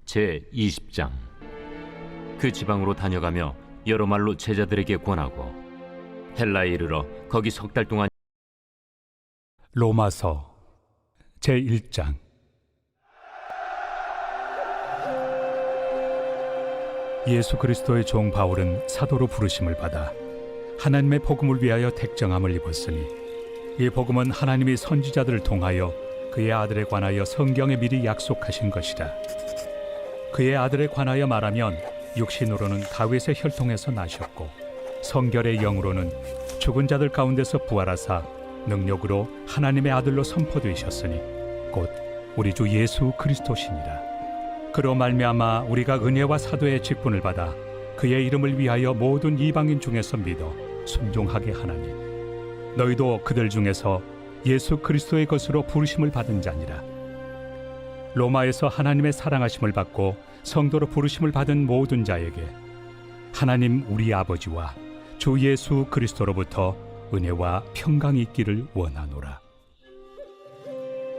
제20장. 그 지방으로 다녀가며 여러 말로 제자들에게 권하고 헬라에 이르러 거기 석 달 동안. 로마서 제1장. 예수 그리스도의 종 바울은 사도로 부르심을 받아 하나님의 복음을 위하여 택정함을 입었으니, 이 복음은 하나님이 선지자들을 통하여 그의 아들에 관하여 성경에 미리 약속하신 것이라. 그의 아들에 관하여 말하면 육신으로는 다윗의 혈통에서 나셨고 성결의 영으로는 죽은 자들 가운데서 부활하사 능력으로 하나님의 아들로 선포되셨으니 곧 우리 주 예수 그리스도시니라. 그로 말미암아 우리가 은혜와 사도의 직분을 받아 그의 이름을 위하여 모든 이방인 중에서 믿어 순종하게 하나니, 너희도 그들 중에서 예수 그리스도의 것으로 부르심을 받은 자니라. 로마에서 하나님의 사랑하심을 받고 성도로 부르심을 받은 모든 자에게 하나님 우리 아버지와 주 예수 그리스도로부터 은혜와 평강이 있기를 원하노라.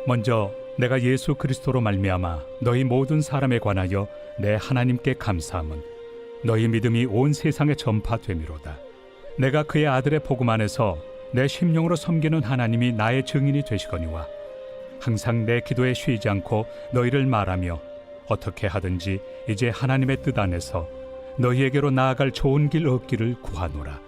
먼저 내가 예수 그리스도로 말미암아 너희 모든 사람에 관하여 내 하나님께 감사함은 너희 믿음이 온 세상에 전파되미로다. 내가 그의 아들의 복음 안에서 내 심령으로 섬기는 하나님이 나의 증인이 되시거니와, 항상 내 기도에 쉬지 않고 너희를 말하며 어떻게 하든지 이제 하나님의 뜻 안에서 너희에게로 나아갈 좋은 길 얻기를 구하노라.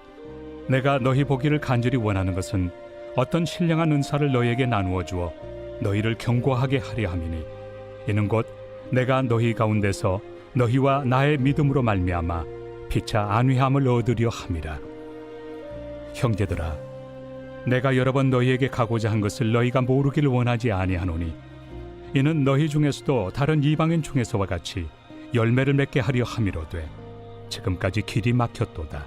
내가 너희 보기를 간절히 원하는 것은 어떤 신령한 은사를 너희에게 나누어 주어 너희를 견고하게 하려 함이니, 이는 곧 내가 너희 가운데서 너희와 나의 믿음으로 말미암아 피차 안위함을 얻으려 함이라. 형제들아, 내가 여러 번 너희에게 가고자 한 것을 너희가 모르기를 원하지 아니하노니, 이는 너희 중에서도 다른 이방인 중에서와 같이 열매를 맺게 하려 함이로되 지금까지 길이 막혔도다.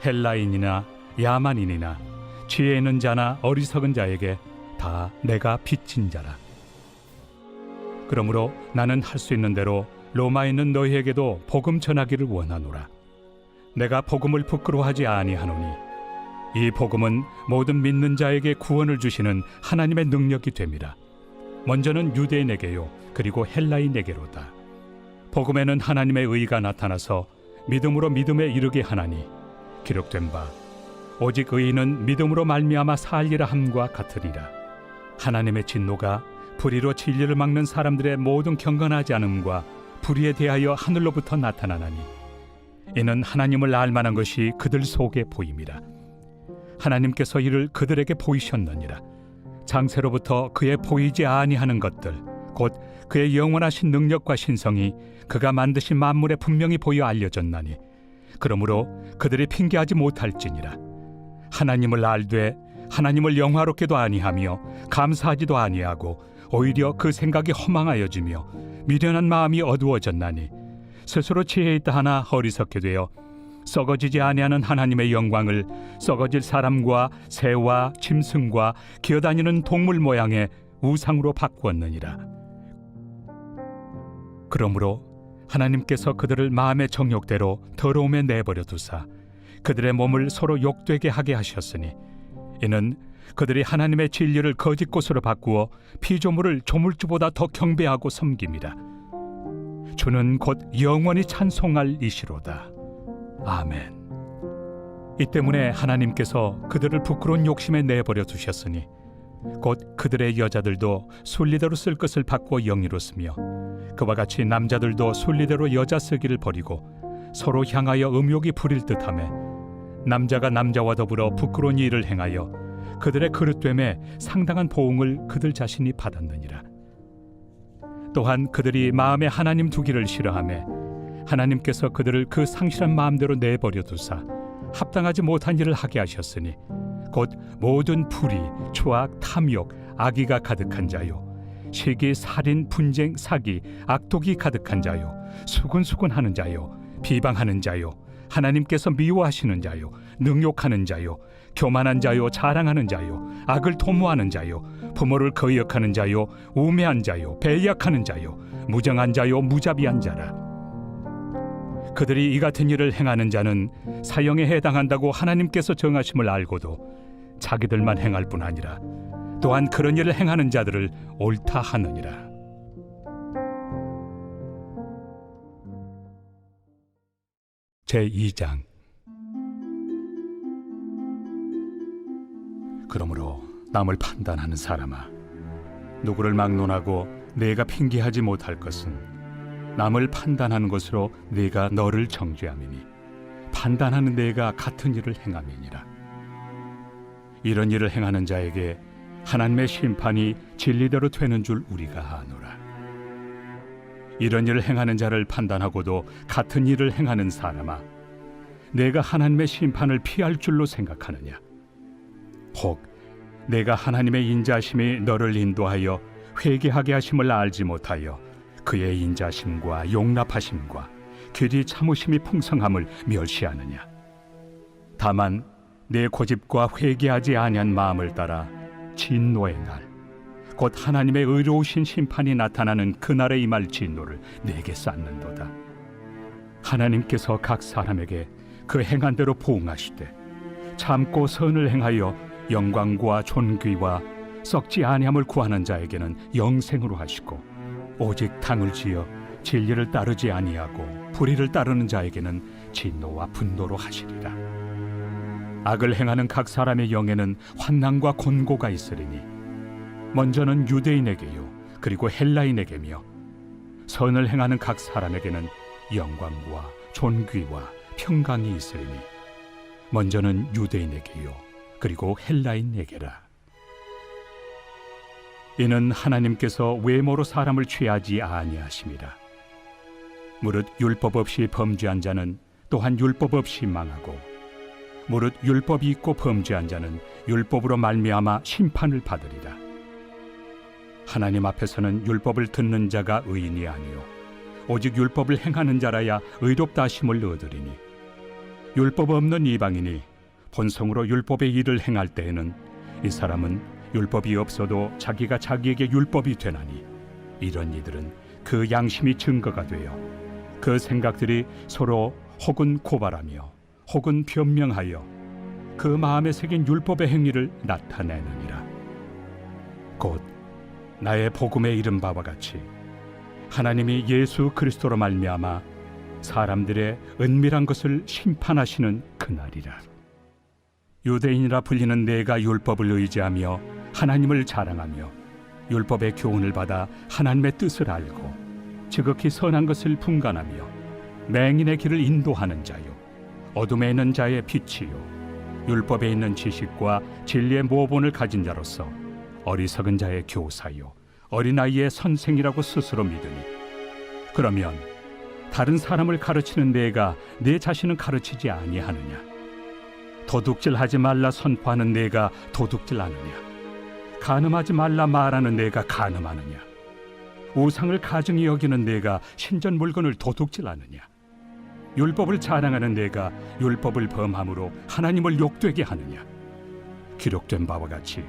헬라인이나 야만인이나 지혜 있는 자나 어리석은 자에게 다 내가 빚진 자라. 그러므로 나는 할 수 있는 대로 로마에 있는 너희에게도 복음 전하기를 원하노라. 내가 복음을 부끄러워하지 아니하노니, 이 복음은 모든 믿는 자에게 구원을 주시는 하나님의 능력이 됨이라. 먼저는 유대인에게요 그리고 헬라인에게로다. 복음에는 하나님의 의가 나타나서 믿음으로 믿음에 이르게 하나니, 기록된 바 오직 의인은 믿음으로 말미암아 살리라 함과 같으리라. 하나님의 진노가 불의로 진리를 막는 사람들의 모든 경건하지 않음과 불의에 대하여 하늘로부터 나타나나니, 이는 하나님을 알만한 것이 그들 속에 보임이라. 하나님께서 이를 그들에게 보이셨느니라. 장세로부터 그의 보이지 아니하는 것들, 곧 그의 영원하신 능력과 신성이 그가 만드신 만물에 분명히 보여 알려졌나니, 그러므로 그들이 핑계하지 못할지니라. 하나님을 알되 하나님을 영화롭게도 아니하며 감사하지도 아니하고 오히려 그 생각이 허망하여지며 미련한 마음이 어두워졌나니, 스스로 지혜 있다 하나 어리석게 되어 썩어지지 아니하는 하나님의 영광을 썩어질 사람과 새와 짐승과 기어다니는 동물 모양의 우상으로 바꾸었느니라. 그러므로 하나님께서 그들을 마음의 정욕대로 더러움에 내버려 두사 그들의 몸을 서로 욕되게 하게 하셨으니, 이는 그들이 하나님의 진리를 거짓 것으로 바꾸어 피조물을 조물주보다 더 경배하고 섬김이라. 주는 곧 영원히 찬송할 이시로다. 아멘. 이 때문에 하나님께서 그들을 부끄러운 욕심에 내버려 두셨으니, 곧 그들의 여자들도 순리대로 쓸 것을 바꾸어 영리로 쓰며, 그와 같이 남자들도 순리대로 여자 쓰기를 버리고 서로 향하여 음욕이 부릴 듯하며, 남자가 남자와 더불어 부끄러운 일을 행하여 그들의 그릇됨에 상당한 보응을 그들 자신이 받았느니라. 또한 그들이 마음에 하나님 두기를 싫어하며 하나님께서 그들을 그 상실한 마음대로 내버려 두사 합당하지 못한 일을 하게 하셨으니, 곧 모든 불의, 추악, 탐욕, 악의가 가득한 자요, 시기, 살인, 분쟁, 사기, 악독이 가득한 자요, 수군수군하는 자요, 비방하는 자요, 하나님께서 미워하시는 자요, 능욕하는 자요, 교만한 자요, 자랑하는 자요, 악을 도모하는 자요, 부모를 거역하는 자요, 우매한 자요, 배약하는 자요, 무정한 자요, 무자비한 자라. 그들이 이 같은 일을 행하는 자는 사형에 해당한다고 하나님께서 정하심을 알고도 자기들만 행할 뿐 아니라 또한 그런 일을 행하는 자들을 옳다 하느니라. 제2장. 그러므로 남을 판단하는 사람아, 누구를 막론하고 내가 핑계하지 못할 것은 남을 판단하는 것으로 네가 너를 정죄함이니 판단하는 내가 같은 일을 행함이니라. 이런 일을 행하는 자에게 하나님의 심판이 진리대로 되는 줄 우리가 아노라. 이런 일을 행하는 자를 판단하고도 같은 일을 행하는 사람아, 내가 하나님의 심판을 피할 줄로 생각하느냐? 혹 내가 하나님의 인자심이 너를 인도하여 회개하게 하심을 알지 못하여 그의 인자심과 용납하심과 길이 참으심이 풍성함을 멸시하느냐? 다만 내 고집과 회개하지 아니한 마음을 따라 진노의 날, 곧 하나님의 의로우신 심판이 나타나는 그날에 임할 진노를 내게 쌓는도다. 하나님께서 각 사람에게 그 행한 대로 보응하시되 참고 선을 행하여 영광과 존귀와 썩지 아니함을 구하는 자에게는 영생으로 하시고, 오직 당을 지어 진리를 따르지 아니하고 불의를 따르는 자에게는 진노와 분노로 하시리라. 악을 행하는 각 사람의 영에는 환난과 곤고가 있으리니 먼저는 유대인에게요 그리고 헬라인에게며, 선을 행하는 각 사람에게는 영광과 존귀와 평강이 있으리니 먼저는 유대인에게요 그리고 헬라인에게라. 이는 하나님께서 외모로 사람을 취하지 아니하심이라. 무릇 율법 없이 범죄한 자는 또한 율법 없이 망하고, 무릇 율법이 있고 범죄한 자는 율법으로 말미암아 심판을 받으리라. 하나님 앞에서는 율법을 듣는 자가 의인이 아니요 오직 율법을 행하는 자라야 의롭다 하심을 얻으리니, 율법 없는 이방인이 본성으로 율법의 일을 행할 때에는 이 사람은 율법이 없어도 자기가 자기에게 율법이 되나니, 이런 이들은 그 양심이 증거가 되어 그 생각들이 서로 혹은 고발하며 혹은 변명하여 그 마음에 새긴 율법의 행위를 나타내느니라. 곧 나의 복음에 이른 바와 같이 하나님이 예수 그리스도로 말미암아 사람들의 은밀한 것을 심판하시는 그날이라. 유대인이라 불리는 내가 율법을 의지하며 하나님을 자랑하며 율법의 교훈을 받아 하나님의 뜻을 알고 지극히 선한 것을 분간하며 맹인의 길을 인도하는 자요 어둠에 있는 자의 빛이요 율법에 있는 지식과 진리의 모본을 가진 자로서 어리석은 자의 교사요 어린아이의 선생이라고 스스로 믿으니, 그러면 다른 사람을 가르치는 내가 내 자신은 가르치지 아니하느냐? 도둑질하지 말라 선포하는 내가 도둑질하느냐? 간음하지 말라 말하는 내가 간음하느냐? 우상을 가증히 여기는 내가 신전 물건을 도둑질하느냐? 율법을 자랑하는 내가 율법을 범함으로 하나님을 욕되게 하느냐? 기록된 바와 같이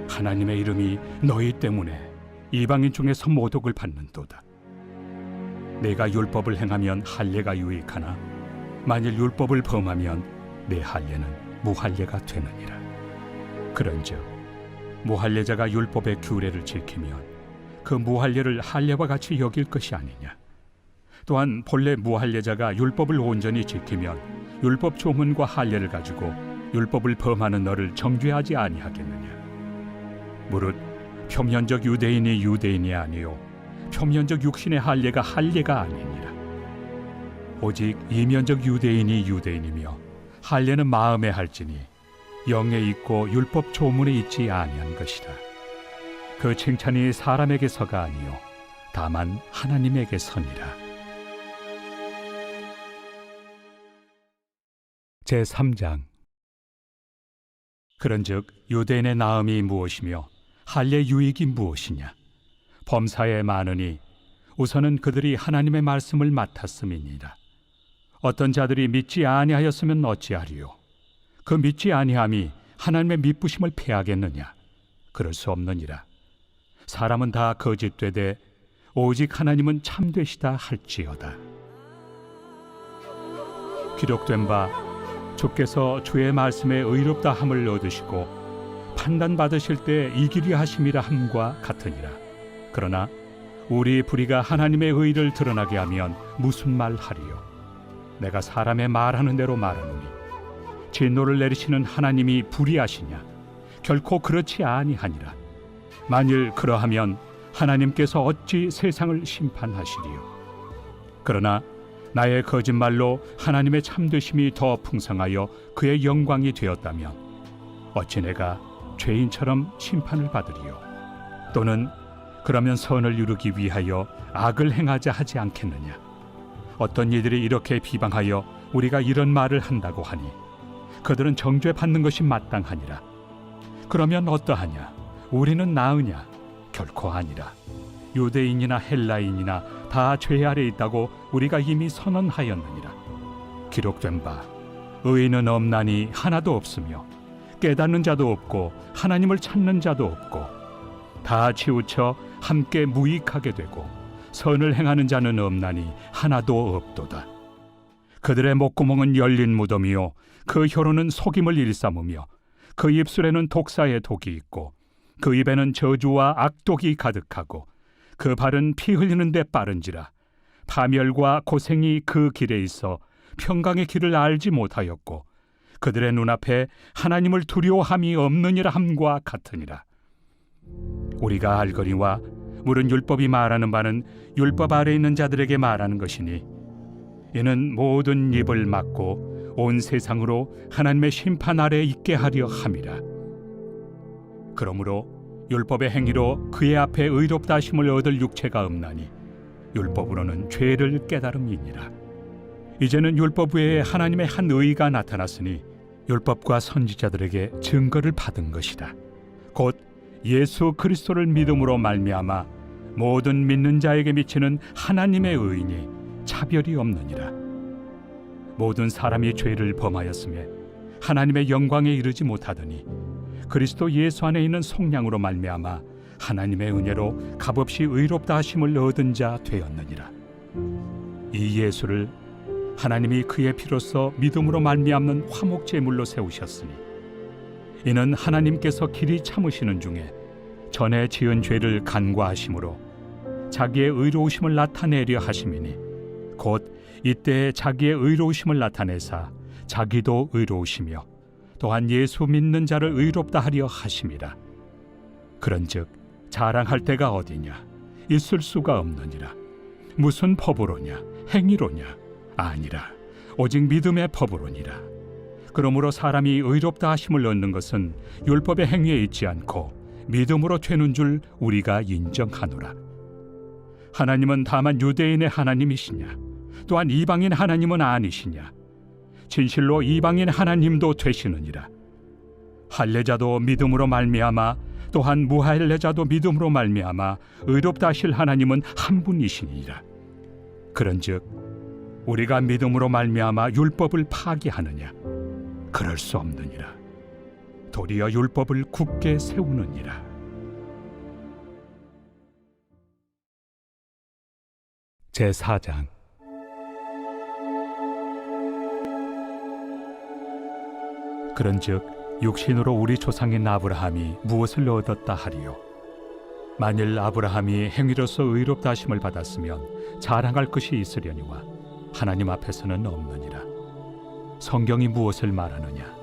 하나님의 이름이 너희 때문에 이방인 중에서 모독을 받는도다. 내가 율법을 행하면 할례가 유익하나 만일 율법을 범하면 내 할례는 무할례가 되느니라. 그런즉 무할례자가 율법의 규례를 지키면 그 무할례를 할례와 같이 여길 것이 아니냐? 또한 본래 무할례자가 율법을 온전히 지키면 율법 조문과 할례를 가지고 율법을 범하는 너를 정죄하지 아니하겠느냐? 무릇 표면적 유대인이 유대인이 아니요 표면적 육신의 할례가 할례가 아니니라. 오직 이면적 유대인이 유대인이며 할례는 마음에 할지니 영에 있고 율법 조문에 있지 아니한 것이라. 그 칭찬이 사람에게서가 아니요 다만 하나님에게서니라. 제3장. 그런즉 유대인의 나음이 무엇이며 할례 유익이 무엇이냐? 범사에 많으니 우선은 그들이 하나님의 말씀을 맡았음이니라. 어떤 자들이 믿지 아니하였으면 어찌하리요? 그 믿지 아니함이 하나님의 미쁘심을 패하겠느냐? 그럴 수 없느니라. 사람은 다 거짓되되 오직 하나님은 참되시다 할지어다. 기록된 바 주께서 주의 말씀에 의롭다 함을 얻으시고 판단받으실 때 이기리 하심이라 함과 같으니라. 그러나 우리 불의가 하나님의 의를 드러나게 하면 무슨 말 하리요? 내가 사람의 말하는 대로 말하노니 진노를 내리시는 하나님이 불의하시냐? 결코 그렇지 아니하니라. 만일 그러하면 하나님께서 어찌 세상을 심판하시리요? 그러나 나의 거짓말로 하나님의 참되심이 더 풍성하여 그의 영광이 되었다면 어찌 내가 죄인처럼 심판을 받으리요? 또는 그러면 선을 이루기 위하여 악을 행하자 하지 않겠느냐? 어떤 이들이 이렇게 비방하여 우리가 이런 말을 한다고 하니 그들은 정죄받는 것이 마땅하니라. 그러면 어떠하냐? 우리는 나으냐? 결코 아니라. 유대인이나 헬라인이나 다 죄 아래 있다고 우리가 이미 선언하였느니라. 기록된 바 의인은 없나니 하나도 없으며 깨닫는 자도 없고 하나님을 찾는 자도 없고 다 치우쳐 함께 무익하게 되고 선을 행하는 자는 없나니 하나도 없도다. 그들의 목구멍은 열린 무덤이요 그 혀로는 속임을 일삼으며 그 입술에는 독사의 독이 있고 그 입에는 저주와 악독이 가득하고 그 발은 피 흘리는 데 빠른지라. 파멸과 고생이 그 길에 있어 평강의 길을 알지 못하였고 그들의 눈앞에 하나님을 두려워함이 없느니라 함과 같으니라. 우리가 알거니와 물은 율법이 말하는 바는 율법 아래 있는 자들에게 말하는 것이니 이는 모든 입을 막고 온 세상으로 하나님의 심판 아래 있게 하려 함이라. 그러므로 율법의 행위로 그의 앞에 의롭다 하심을 얻을 육체가 없나니 율법으로는 죄를 깨달음이니라. 이제는 율법 외에 하나님의 한 의가 나타났으니 율법과 선지자들에게 증거를 받은 것이다. 곧 예수 그리스도를 믿음으로 말미암아 모든 믿는 자에게 미치는 하나님의 의인이 차별이 없느니라. 모든 사람이 죄를 범하였으며 하나님의 영광에 이르지 못하더니 그리스도 예수 안에 있는 속량으로 말미암아 하나님의 은혜로 값없이 의롭다 하심을 얻은 자 되었느니라. 이 예수를 하나님이 그의 피로써 믿음으로 말미암는 화목제물로 세우셨으니 이는 하나님께서 길이 참으시는 중에 전에 지은 죄를 간과하심으로 자기의 의로우심을 나타내려 하심이니 곧 이때에 자기의 의로우심을 나타내사 자기도 의로우시며 또한 예수 믿는 자를 의롭다 하려 하심이라. 그런즉 자랑할 데가 어디냐? 있을 수가 없느니라. 무슨 법으로냐? 행위로냐? 아니라 오직 믿음의 법으로니라. 그러므로 사람이 의롭다 하심을 얻는 것은 율법의 행위에 있지 않고 믿음으로 되는 줄 우리가 인정하노라. 하나님은 다만 유대인의 하나님이시냐? 또한 이방인 하나님은 아니시냐? 진실로 이방인 하나님도 되시느니라. 할례자도 믿음으로 말미암아 또한 무할례자도 믿음으로 말미암아 의롭다 하실 하나님은 한 분이시니라. 그런즉 우리가 믿음으로 말미암아 율법을 파기하느냐? 그럴 수 없느니라. 도리어 율법을 굳게 세우느니라. 제4장. 그런즉 육신으로 우리 조상인 아브라함이 무엇을 얻었다 하리요? 만일 아브라함이 행위로서 의롭다 하심을 받았으면 자랑할 것이 있으려니와 하나님 앞에서는 없느니라. 성경이 무엇을 말하느냐?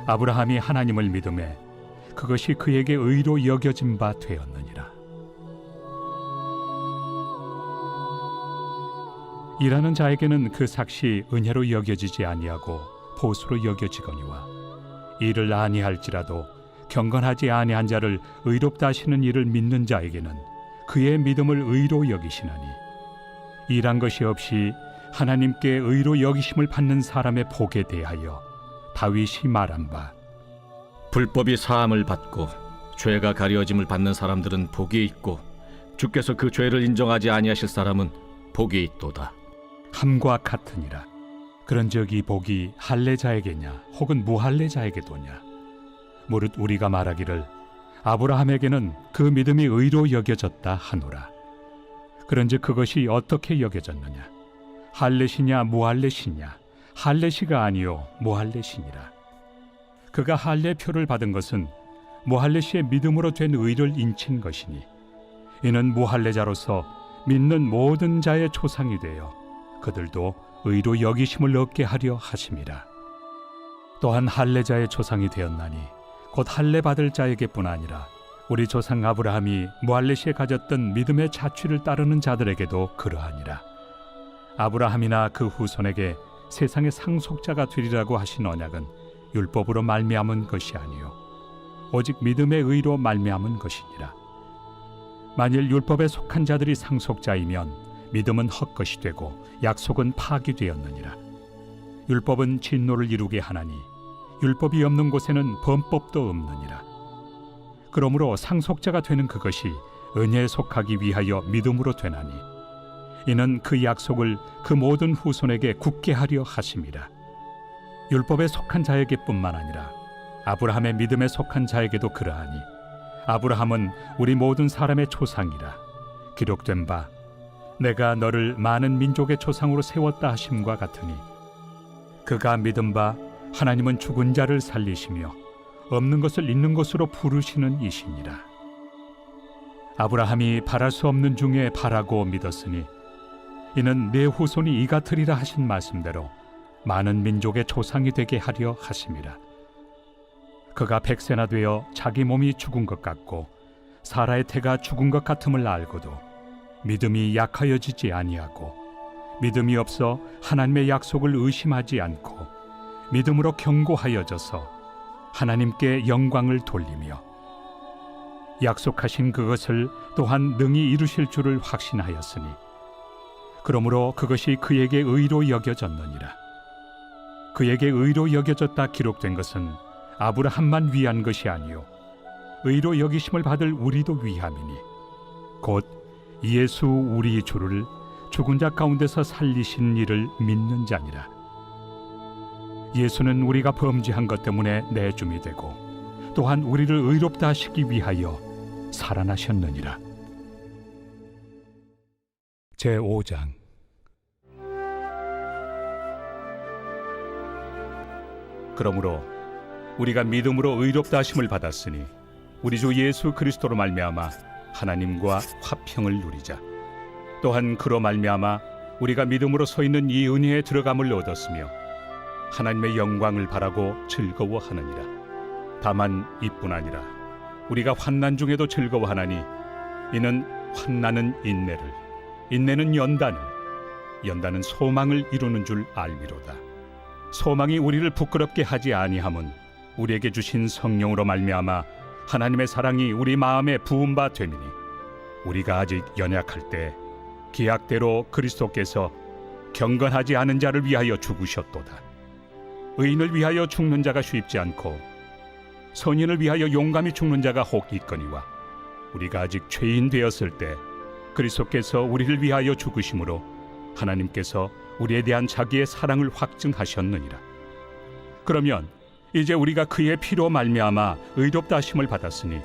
아브라함이 하나님을 믿음에 그것이 그에게 의로 여겨진 바 되었느니라. 일하는 자에게는 그 삭시 은혜로 여겨지지 아니하고 보수로 여겨지거니와 일을 아니할지라도 경건하지 아니한 자를 의롭다 하시는 이를 믿는 자에게는 그의 믿음을 의로 여기시나니 일한 것이 없이 하나님께 의로 여기심을 받는 사람의 복에 대하여 다윗이 말한 바 불법이 사함을 받고 죄가 가려짐을 받는 사람들은 복이 있고 주께서 그 죄를 인정하지 아니하실 사람은 복이 있도다. 함과 같으니라. 그런즉 이 복이 할례자에게냐 혹은 무할례자에게도냐? 무릇 우리가 말하기를 아브라함에게는 그 믿음이 의로 여겨졌다 하노라. 그런즉 그것이 어떻게 여겨졌느냐? 할례시냐 무할례시냐? 할례시가 아니요 무할례시니라. 그가 할례표를 받은 것은 무할례시의 믿음으로 된 의를 인친 것이니 이는 무할례자로서 믿는 모든 자의 조상이 되어 그들도 의로 여기심을 얻게 하려 하심이라. 또한 할례자의 조상이 되었나니 곧 할례 받을 자에게뿐 아니라 우리 조상 아브라함이 무할레시에 가졌던 믿음의 자취를 따르는 자들에게도 그러하니라. 아브라함이나 그 후손에게 세상의 상속자가 되리라고 하신 언약은 율법으로 말미암은 것이 아니요 오직 믿음의 의로 말미암은 것이니라. 만일 율법에 속한 자들이 상속자이면 믿음은 헛것이 되고 약속은 파기되었느니라. 율법은 진노를 이루게 하나니 율법이 없는 곳에는 범법도 없느니라. 그러므로 상속자가 되는 그것이 은혜에 속하기 위하여 믿음으로 되나니 이는 그 약속을 그 모든 후손에게 굳게 하려 하심이라. 율법에 속한 자에게뿐만 아니라 아브라함의 믿음에 속한 자에게도 그러하니 아브라함은 우리 모든 사람의 조상이라. 기록된 바 내가 너를 많은 민족의 조상으로 세웠다 하심과 같으니 그가 믿은 바 하나님은 죽은 자를 살리시며 없는 것을 있는 것으로 부르시는 이시니라. 아브라함이 바랄 수 없는 중에 바라고 믿었으니 이는 내 후손이 이 같으리라 하신 말씀대로 많은 민족의 조상이 되게 하려 하심이라. 그가 100세나 되어 자기 몸이 죽은 것 같고 사라의 태가 죽은 것 같음을 알고도 믿음이 약하여지지 아니하고 믿음이 없어 하나님의 약속을 의심하지 않고 믿음으로 견고하여져서 하나님께 영광을 돌리며 약속하신 그것을 또한 능히 이루실 줄을 확신하였으니 그러므로 그것이 그에게 의로 여겨졌느니라. 그에게 의로 여겨졌다 기록된 것은 아브라함만 위한 것이 아니요 의로 여기심을 받을 우리도 위함이니 곧 예수 우리 주를 죽은 자 가운데서 살리신 이를 믿는 자니라. 예수는 우리가 범죄한 것 때문에 내줌이 되고 또한 우리를 의롭다 하시기 위하여 살아나셨느니라. 제5장. 그러므로 우리가 믿음으로 의롭다 하심을 받았으니 우리 주 예수 그리스도로 말미암아 하나님과 화평을 누리자. 또한 그로 말미암아 우리가 믿음으로 서 있는 이 은혜에 들어감을 얻었으며 하나님의 영광을 바라고 즐거워하느니라. 다만 이뿐 아니라 우리가 환난 중에도 즐거워하나니 이는 환난은 인내를, 인내는 연단을, 연단은 소망을 이루는 줄 알미로다. 소망이 우리를 부끄럽게 하지 아니함은 우리에게 주신 성령으로 말미암아 하나님의 사랑이 우리 마음에 부은 바 됨이니 우리가 아직 연약할 때 기약대로 그리스도께서 경건하지 않은 자를 위하여 죽으셨도다. 의인을 위하여 죽는 자가 쉽지 않고 선인을 위하여 용감히 죽는 자가 혹 있거니와 우리가 아직 죄인 되었을 때 그리스도께서 우리를 위하여 죽으심으로 하나님께서 우리에 대한 자기의 사랑을 확증하셨느니라. 그러면 이제 우리가 그의 피로 말미암아 의롭다 하심을 받았으니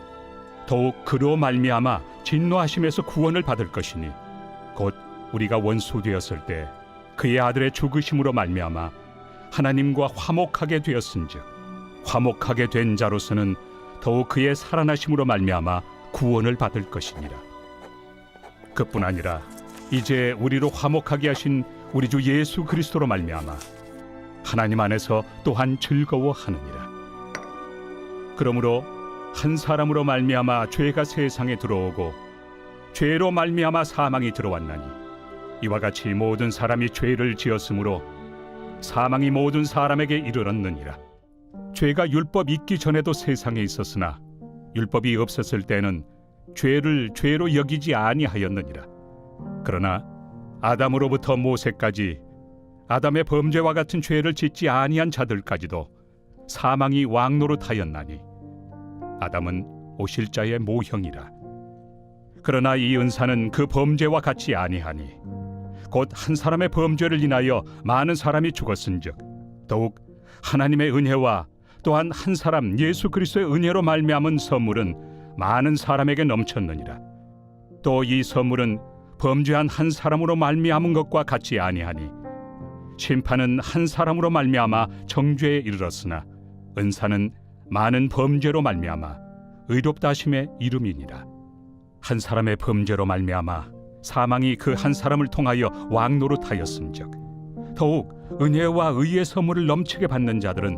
더욱 그로 말미암아 진노하심에서 구원을 받을 것이니 곧 우리가 원수 되었을 때 그의 아들의 죽으심으로 말미암아 하나님과 화목하게 되었은즉 화목하게 된 자로서는 더욱 그의 살아나심으로 말미암아 구원을 받을 것이니라. 그뿐 아니라 이제 우리로 화목하게 하신 우리 주 예수 그리스도로 말미암아 하나님 안에서 또한 즐거워하느니라. 그러므로 한 사람으로 말미암아 죄가 세상에 들어오고 죄로 말미암아 사망이 들어왔나니 이와 같이 모든 사람이 죄를 지었으므로 사망이 모든 사람에게 이르렀느니라. 죄가 율법 있기 전에도 세상에 있었으나 율법이 없었을 때는 죄를 죄로 여기지 아니하였느니라. 그러나 아담으로부터 모세까지 아담의 범죄와 같은 죄를 짓지 아니한 자들까지도 사망이 왕노릇하였나니 아담은 오실 자의 모형이라. 그러나 이 은사는 그 범죄와 같지 아니하니 곧 한 사람의 범죄를 인하여 많은 사람이 죽었은즉 더욱 하나님의 은혜와 또한 한 사람 예수 그리스도의 은혜로 말미암은 선물은 많은 사람에게 넘쳤느니라. 또 이 선물은 범죄한 한 사람으로 말미암은 것과 같지 아니하니 심판은 한 사람으로 말미암아 정죄에 이르렀으나 은사는 많은 범죄로 말미암아 의롭다 하심의 이름이니라. 한 사람의 범죄로 말미암아 사망이 그 한 사람을 통하여 왕노릇하였음즉 더욱 은혜와 의의 선물을 넘치게 받는 자들은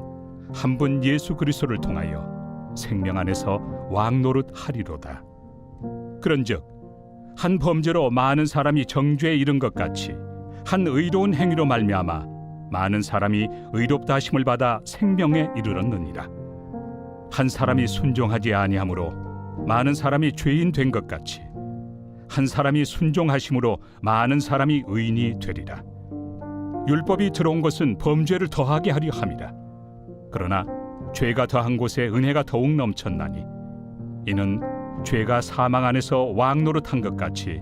한 분 예수 그리스도를 통하여 생명 안에서 왕노릇 하리로다. 그런즉 한 범죄로 많은 사람이 정죄에 이른 것 같이 한 의로운 행위로 말미암아 많은 사람이 의롭다 하심을 받아 생명에 이르렀느니라. 한 사람이 순종하지 아니하므로 많은 사람이 죄인 된 것 같이 한 사람이 순종하심으로 많은 사람이 의인이 되리라. 율법이 들어온 것은 범죄를 더하게 하려 함이라. 그러나 죄가 더한 곳에 은혜가 더욱 넘쳤나니 이는 죄가 사망 안에서 왕노릇한 것 같이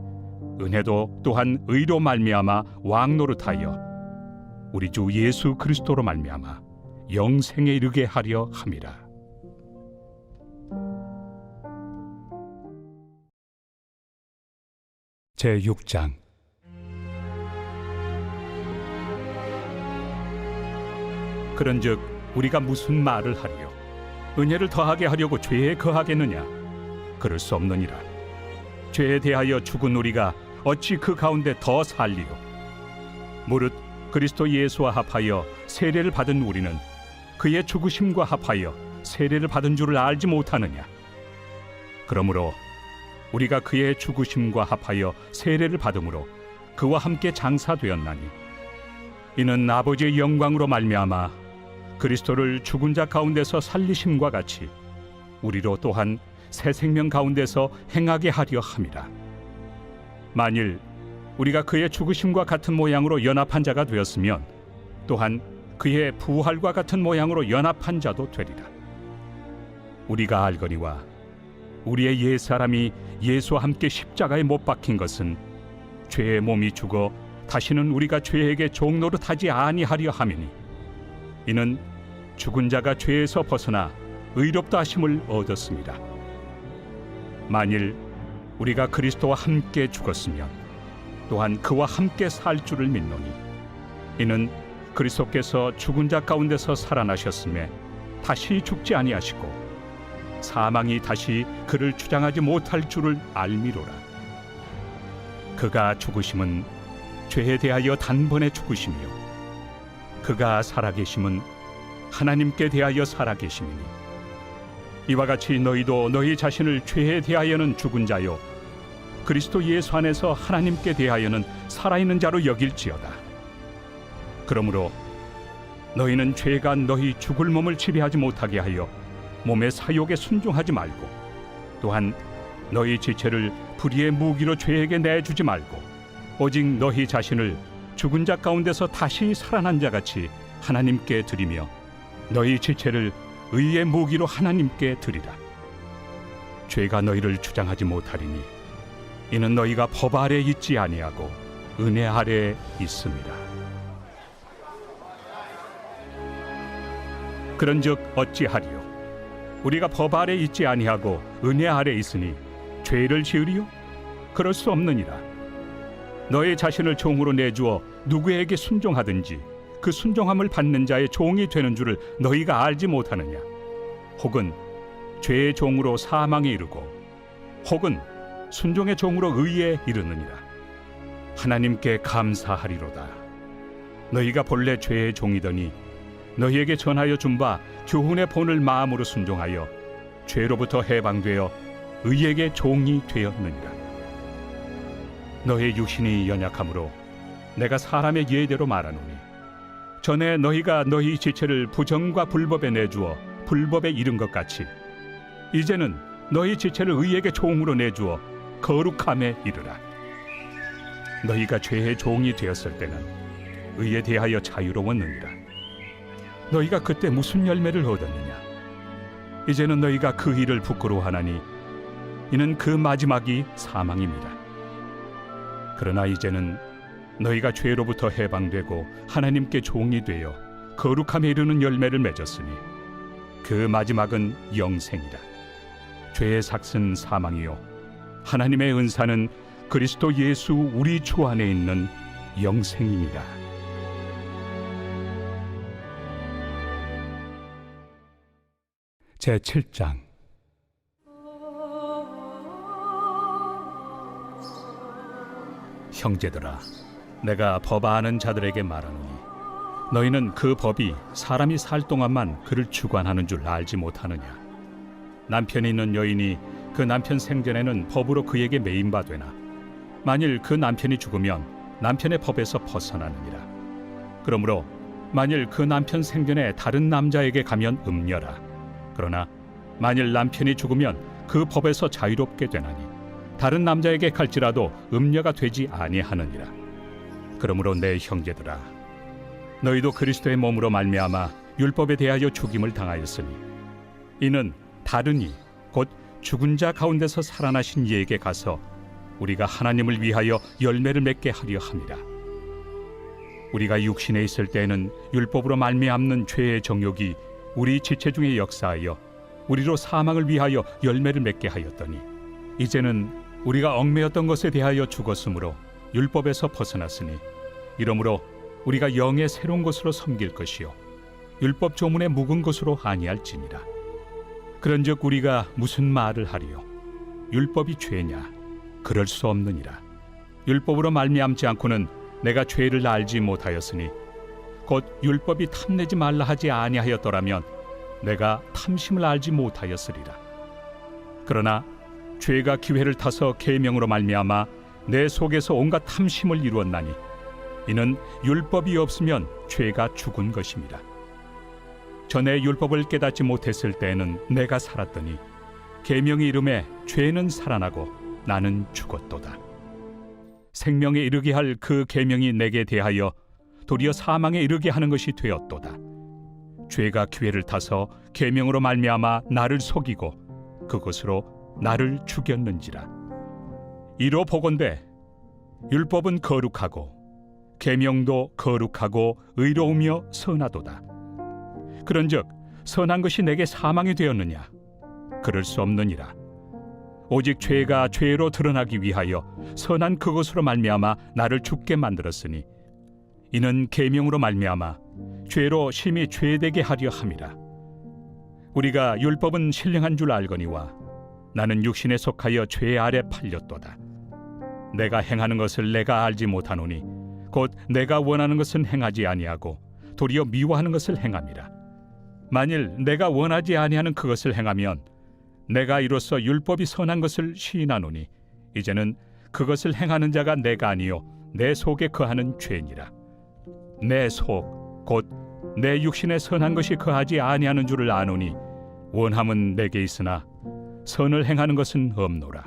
은혜도 또한 의로 말미암아 왕노릇하여 우리 주 예수 그리스도로 말미암아 영생에 이르게 하려 함이라. 제6장. 그런즉 우리가 무슨 말을 하리요? 은혜를 더하게 하려고 죄에 거하겠느냐? 그럴 수 없느니라. 죄에 대하여 죽은 우리가 어찌 그 가운데 더 살리요? 무릇 그리스도 예수와 합하여 세례를 받은 우리는 그의 죽으심과 합하여 세례를 받은 줄을 알지 못하느냐? 그러므로 우리가 그의 죽으심과 합하여 세례를 받음으로 그와 함께 장사되었나니 이는 아버지의 영광으로 말미암아 그리스도를 죽은 자 가운데서 살리심과 같이 우리로 또한 새 생명 가운데서 행하게 하려 함이라. 만일 우리가 그의 죽으심과 같은 모양으로 연합한 자가 되었으면 또한 그의 부활과 같은 모양으로 연합한 자도 되리라. 우리가 알거니와 우리의 옛사람이 예수와 함께 십자가에 못 박힌 것은 죄의 몸이 죽어 다시는 우리가 죄에게 종노릇하지 아니하려 함이니 이는 죽은 자가 죄에서 벗어나 의롭다 하심을 얻었습니다. 만일 우리가 그리스도와 함께 죽었으면 또한 그와 함께 살 줄을 믿노니 이는 그리스도께서 죽은 자 가운데서 살아나셨음에 다시 죽지 아니하시고 사망이 다시 그를 주장하지 못할 줄을 알미로라. 그가 죽으심은 죄에 대하여 단번에 죽으시며 그가 살아계심은 하나님께 대하여 살아계심이니 이와 같이 너희도 너희 자신을 죄에 대하여는 죽은 자요 그리스도 예수 안에서 하나님께 대하여는 살아있는 자로 여길지어다. 그러므로 너희는 죄가 너희 죽을 몸을 지배하지 못하게 하여 몸의 사욕에 순종하지 말고 또한 너희 지체를 불의의 무기로 죄에게 내주지 말고 오직 너희 자신을 죽은 자 가운데서 다시 살아난 자같이 하나님께 드리며 너희 지체를 의의 무기로 하나님께 드리라. 죄가 너희를 주장하지 못하리니 이는 너희가 법 아래 있지 아니하고 은혜 아래 있습니다. 그런즉 어찌하리요? 우리가 법 아래 있지 아니하고 은혜 아래 있으니 죄를 지으리요? 그럴 수 없느니라. 너희 자신을 종으로 내주어 누구에게 순종하든지 그 순종함을 받는 자의 종이 되는 줄을 너희가 알지 못하느냐? 혹은 죄의 종으로 사망에 이르고 혹은 순종의 종으로 의에 이르느니라. 하나님께 감사하리로다. 너희가 본래 죄의 종이더니 너희에게 전하여 준 바 교훈의 본을 마음으로 순종하여 죄로부터 해방되어 의에게 종이 되었느니라. 너희 육신이 연약함으로 내가 사람의 예대로 말하노니 전에 너희가 너희 지체를 부정과 불법에 내주어 불법에 이른 것 같이 이제는 너희 지체를 의에게 종으로 내주어 거룩함에 이르라. 너희가 죄의 종이 되었을 때는 의에 대하여 자유로웠느니라. 너희가 그때 무슨 열매를 얻었느냐? 이제는 너희가 그 일을 부끄러워하나니 이는 그 마지막이 사망입니다. 그러나 이제는 너희가 죄로부터 해방되고 하나님께 종이 되어 거룩함에 이르는 열매를 맺었으니 그 마지막은 영생이라. 죄의 삭은 사망이요 하나님의 은사는 그리스도 예수 우리 주 안에 있는 영생입니다. 제7장. 형제들아, 내가 법 아는 자들에게 말하노니 너희는 그 법이 사람이 살 동안만 그를 주관하는 줄 알지 못하느냐? 남편이 있는 여인이 그 남편 생전에는 법으로 그에게 매인 바 되나 만일 그 남편이 죽으면 남편의 법에서 벗어나느니라. 그러므로 만일 그 남편 생전에 다른 남자에게 가면 음녀라. 그러나 만일 남편이 죽으면 그 법에서 자유롭게 되나니 다른 남자에게 갈지라도 음녀가 되지 아니하느니라. 그러므로 내 형제들아, 너희도 그리스도의 몸으로 말미암아 율법에 대하여 죽임을 당하였으니 이는 다른 이 곧 죽은 자 가운데서 살아나신 이에게 가서 우리가 하나님을 위하여 열매를 맺게 하려 함이라. 우리가 육신에 있을 때에는 율법으로 말미암는 죄의 정욕이 우리 지체 중에 역사하여 우리로 사망을 위하여 열매를 맺게 하였더니 이제는 우리가 얽매였던 것에 대하여 죽었으므로 율법에서 벗어났으니 이러므로 우리가 영의 새로운 것으로 섬길 것이요 율법 조문에 묵은 것으로 아니할지니라. 그런즉 우리가 무슨 말을 하리요? 율법이 죄냐? 그럴 수 없느니라. 율법으로 말미암지 않고는 내가 죄를 알지 못하였으니 곧 율법이 탐내지 말라 하지 아니하였더라면 내가 탐심을 알지 못하였으리라. 그러나 죄가 기회를 타서 계명으로 말미암아 내 속에서 온갖 탐심을 이루었나니 이는 율법이 없으면 죄가 죽은 것입니다. 전에 율법을 깨닫지 못했을 때에는 내가 살았더니 계명이 이름에 죄는 살아나고 나는 죽었도다. 생명에 이르게 할 그 계명이 내게 대하여 도리어 사망에 이르게 하는 것이 되었도다. 죄가 기회를 타서 계명으로 말미암아 나를 속이고 그것으로 나를 죽였는지라. 이로 보건대 율법은 거룩하고 계명도 거룩하고 의로우며 선하도다. 그런즉 선한 것이 내게 사망이 되었느냐? 그럴 수 없느니라. 오직 죄가 죄로 드러나기 위하여 선한 그것으로 말미암아 나를 죽게 만들었으니 이는 계명으로 말미암아 죄로 심히 죄되게 하려 함이라. 우리가 율법은 신령한 줄 알거니와 나는 육신에 속하여 죄 아래 팔렸도다. 내가 행하는 것을 내가 알지 못하노니 곧 내가 원하는 것은 행하지 아니하고 도리어 미워하는 것을 행함이라. 만일 내가 원하지 아니하는 그것을 행하면 내가 이로써 율법이 선한 것을 시인하노니 이제는 그것을 행하는 자가 내가 아니요 내 속에 거하는 죄니라. 내 속 곧 내 육신에 선한 것이 거하지 아니하는 줄을 아노니 원함은 내게 있으나 선을 행하는 것은 없노라.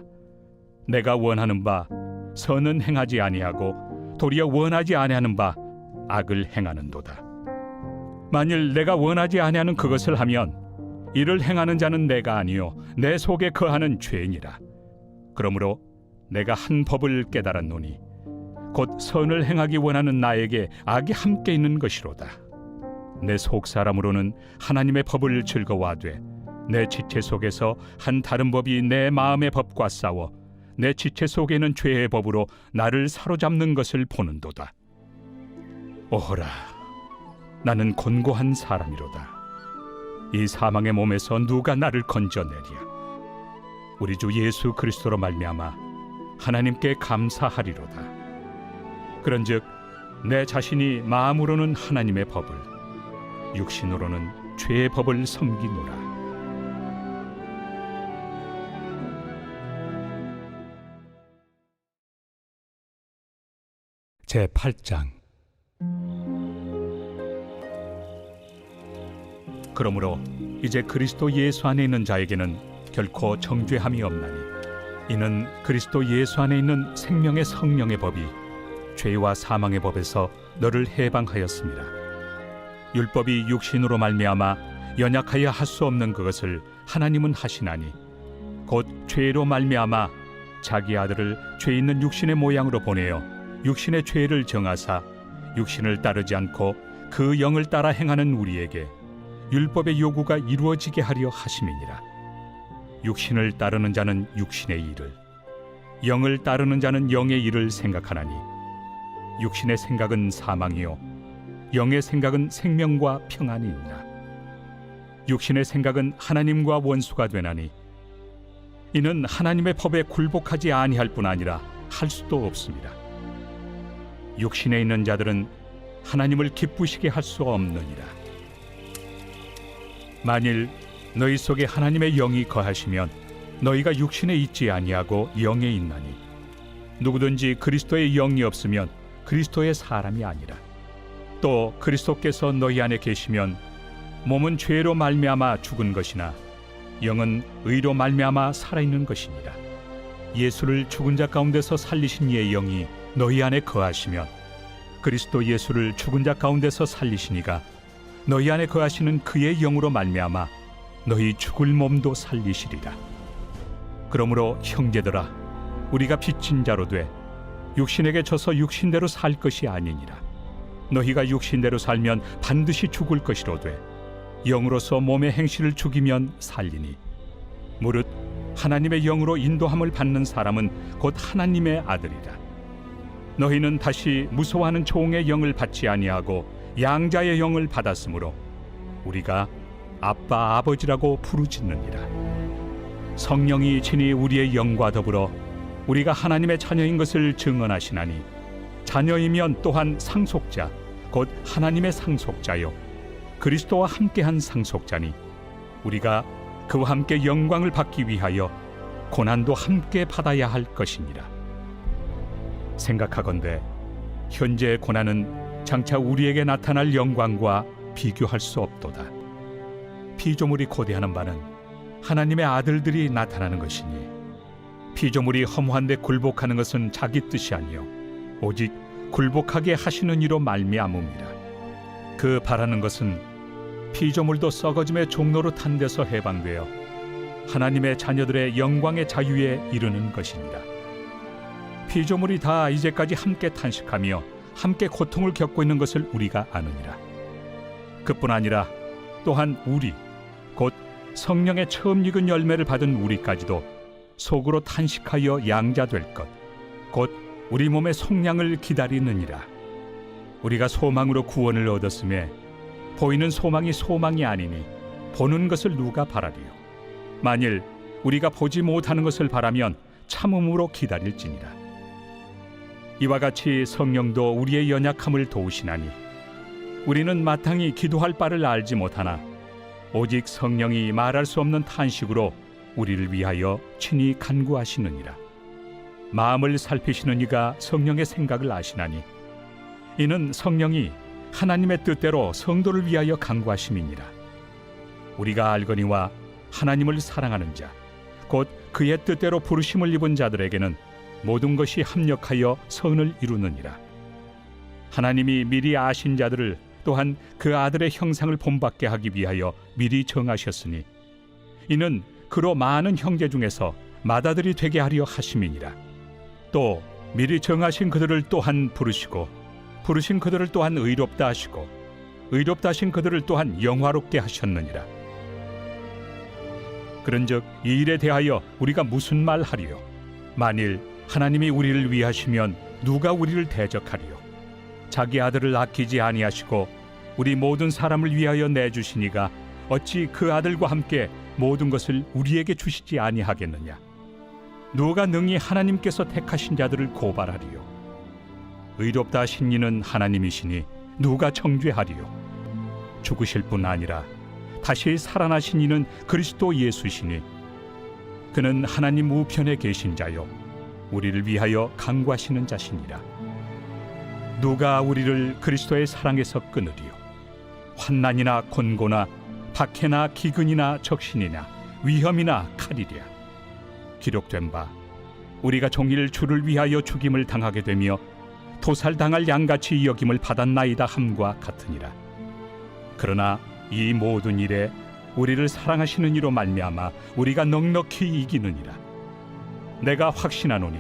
내가 원하는 바 선은 행하지 아니하고 도리어 원하지 아니하는 바 악을 행하는도다. 만일 내가 원하지 아니하는 그것을 하면 이를 행하는 자는 내가 아니요 내 속에 거하는 죄니라. 그러므로 내가 한 법을 깨달았노니 곧 선을 행하기 원하는 나에게 악이 함께 있는 것이로다. 내 속 사람으로는 하나님의 법을 즐거워하되 내 지체 속에서 한 다른 법이 내 마음의 법과 싸워 내 지체 속에는 죄의 법으로 나를 사로잡는 것을 보는도다. 오호라, 나는 곤고한 사람이로다. 이 사망의 몸에서 누가 나를 건져내랴? 우리 주 예수 그리스도로 말미암아 하나님께 감사하리로다. 그런즉 내 자신이 마음으로는 하나님의 법을, 육신으로는 죄의 법을 섬기노라. 제8장. 그러므로 이제 그리스도 예수 안에 있는 자에게는 결코 정죄함이 없나니 이는 그리스도 예수 안에 있는 생명의 성령의 법이 죄와 사망의 법에서 너를 해방하였습니다. 율법이 육신으로 말미암아 연약하여 할 수 없는 그것을 하나님은 하시나니 곧 죄로 말미암아 자기 아들을 죄 있는 육신의 모양으로 보내어 육신의 죄를 정하사 육신을 따르지 않고 그 영을 따라 행하는 우리에게 율법의 요구가 이루어지게 하려 하심이니라. 육신을 따르는 자는 육신의 일을, 영을 따르는 자는 영의 일을 생각하나니 육신의 생각은 사망이요 영의 생각은 생명과 평안이니라. 육신의 생각은 하나님과 원수가 되나니 이는 하나님의 법에 굴복하지 아니할 뿐 아니라 할 수도 없습니다. 육신에 있는 자들은 하나님을 기쁘시게 할 수 없느니라. 만일 너희 속에 하나님의 영이 거하시면 너희가 육신에 있지 아니하고 영에 있나니 누구든지 그리스도의 영이 없으면 그리스도의 사람이 아니라. 또 그리스도께서 너희 안에 계시면 몸은 죄로 말미암아 죽은 것이나 영은 의로 말미암아 살아있는 것이니라. 예수를 죽은 자 가운데서 살리신 이의 영이 너희 안에 거하시면 그리스도 예수를 죽은 자 가운데서 살리시니가 너희 안에 거하시는 그의 영으로 말미암아 너희 죽을 몸도 살리시리라. 그러므로 형제들아, 우리가 빚진 자로 돼 육신에게 져서 육신대로 살 것이 아니니라. 너희가 육신대로 살면 반드시 죽을 것이로되 영으로서 몸의 행실을 죽이면 살리니 무릇 하나님의 영으로 인도함을 받는 사람은 곧 하나님의 아들이라. 너희는 다시 무서워하는 종의 영을 받지 아니하고 양자의 영을 받았으므로 우리가 아빠 아버지라고 부르짖느니라. 성령이 친히 우리의 영과 더불어 우리가 하나님의 자녀인 것을 증언하시나니 자녀이면 또한 상속자 곧 하나님의 상속자요 그리스도와 함께한 상속자니 우리가 그와 함께 영광을 받기 위하여 고난도 함께 받아야 할 것이니라. 생각하건대 현재의 고난은 장차 우리에게 나타날 영광과 비교할 수 없도다. 피조물이 고대하는 바는 하나님의 아들들이 나타나는 것이니 피조물이 허무한데 굴복하는 것은 자기 뜻이 아니요 오직 굴복하게 하시는 이로 말미암음이라. 그 바라는 것은 피조물도 썩어짐의 종로로 탄 데서 해방되어 하나님의 자녀들의 영광의 자유에 이르는 것이니라. 피조물이 다 이제까지 함께 탄식하며 함께 고통을 겪고 있는 것을 우리가 아느니라. 그뿐 아니라 또한 우리 곧 성령의 처음 익은 열매를 받은 우리까지도 속으로 탄식하여 양자될 것 곧 우리 몸의 속량을 기다리느니라. 우리가 소망으로 구원을 얻었음에 보이는 소망이 소망이 아니니 보는 것을 누가 바라리요. 만일 우리가 보지 못하는 것을 바라면 참음으로 기다릴지니라. 이와 같이 성령도 우리의 연약함을 도우시나니 우리는 마땅히 기도할 바를 알지 못하나 오직 성령이 말할 수 없는 탄식으로 우리를 위하여 친히 간구하시느니라. 마음을 살피시는 이가 성령의 생각을 아시나니 이는 성령이 하나님의 뜻대로 성도를 위하여 간구하심이니라. 우리가 알거니와 하나님을 사랑하는 자 곧 그의 뜻대로 부르심을 입은 자들에게는 모든 것이 합력하여 선을 이루느니라. 하나님이 미리 아신 자들을 또한 그 아들의 형상을 본받게 하기 위하여 미리 정하셨으니 이는 그로 많은 형제 중에서 맏아들이 되게 하려 하심이니라. 또 미리 정하신 그들을 또한 부르시고 부르신 그들을 또한 의롭다 하시고 의롭다 하신 그들을 또한 영화롭게 하셨느니라. 그런즉 이 일에 대하여 우리가 무슨 말 하리요? 만일 하나님이 우리를 위하시면 누가 우리를 대적하리요? 자기 아들을 아끼지 아니하시고 우리 모든 사람을 위하여 내주시니가 어찌 그 아들과 함께 모든 것을 우리에게 주시지 아니하겠느냐? 누가 능히 하나님께서 택하신 자들을 고발하리요? 의롭다 하신 이는 하나님이시니 누가 정죄하리요? 죽으실 뿐 아니라 다시 살아나신 이는 그리스도 예수시니 그는 하나님 우편에 계신 자요 우리를 위하여 간구하시는 자시니라. 누가 우리를 그리스도의 사랑에서 끊으리요? 환난이나 곤고나 박해나 기근이나 적신이나 위험이나 칼이랴. 기록된 바 우리가 종일 주를 위하여 죽임을 당하게 되며 도살당할 양같이 여김을 받았나이다 함과 같으니라. 그러나 이 모든 일에 우리를 사랑하시는 이로 말미암아 우리가 넉넉히 이기느니라. 내가 확신하노니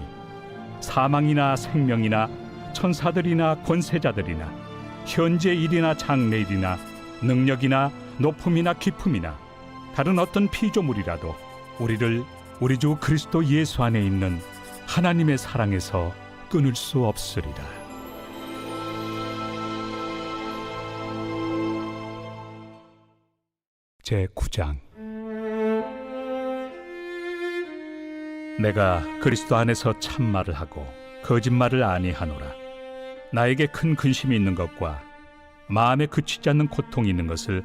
사망이나 생명이나 천사들이나 권세자들이나 현재 일이나 장래 일이나 능력이나 높음이나 깊음이나 다른 어떤 피조물이라도 우리를 우리 주 그리스도 예수 안에 있는 하나님의 사랑에서 끊을 수 없으리라. 제9장. 내가 그리스도 안에서 참말을 하고 거짓말을 아니하노라. 나에게 큰 근심이 있는 것과 마음에 그치지 않는 고통이 있는 것을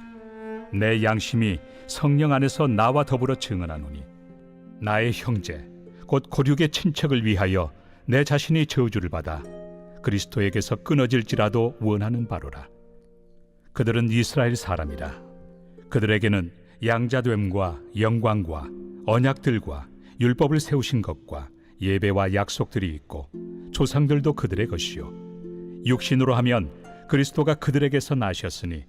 내 양심이 성령 안에서 나와 더불어 증언하노니 나의 형제 곧 고륙의 친척을 위하여 내 자신이 저주를 받아 그리스도에게서 끊어질지라도 원하는 바로라. 그들은 이스라엘 사람이라. 그들에게는 양자됨과 영광과 언약들과 율법을 세우신 것과 예배와 약속들이 있고 조상들도 그들의 것이요 육신으로 하면 그리스도가 그들에게서 나셨으니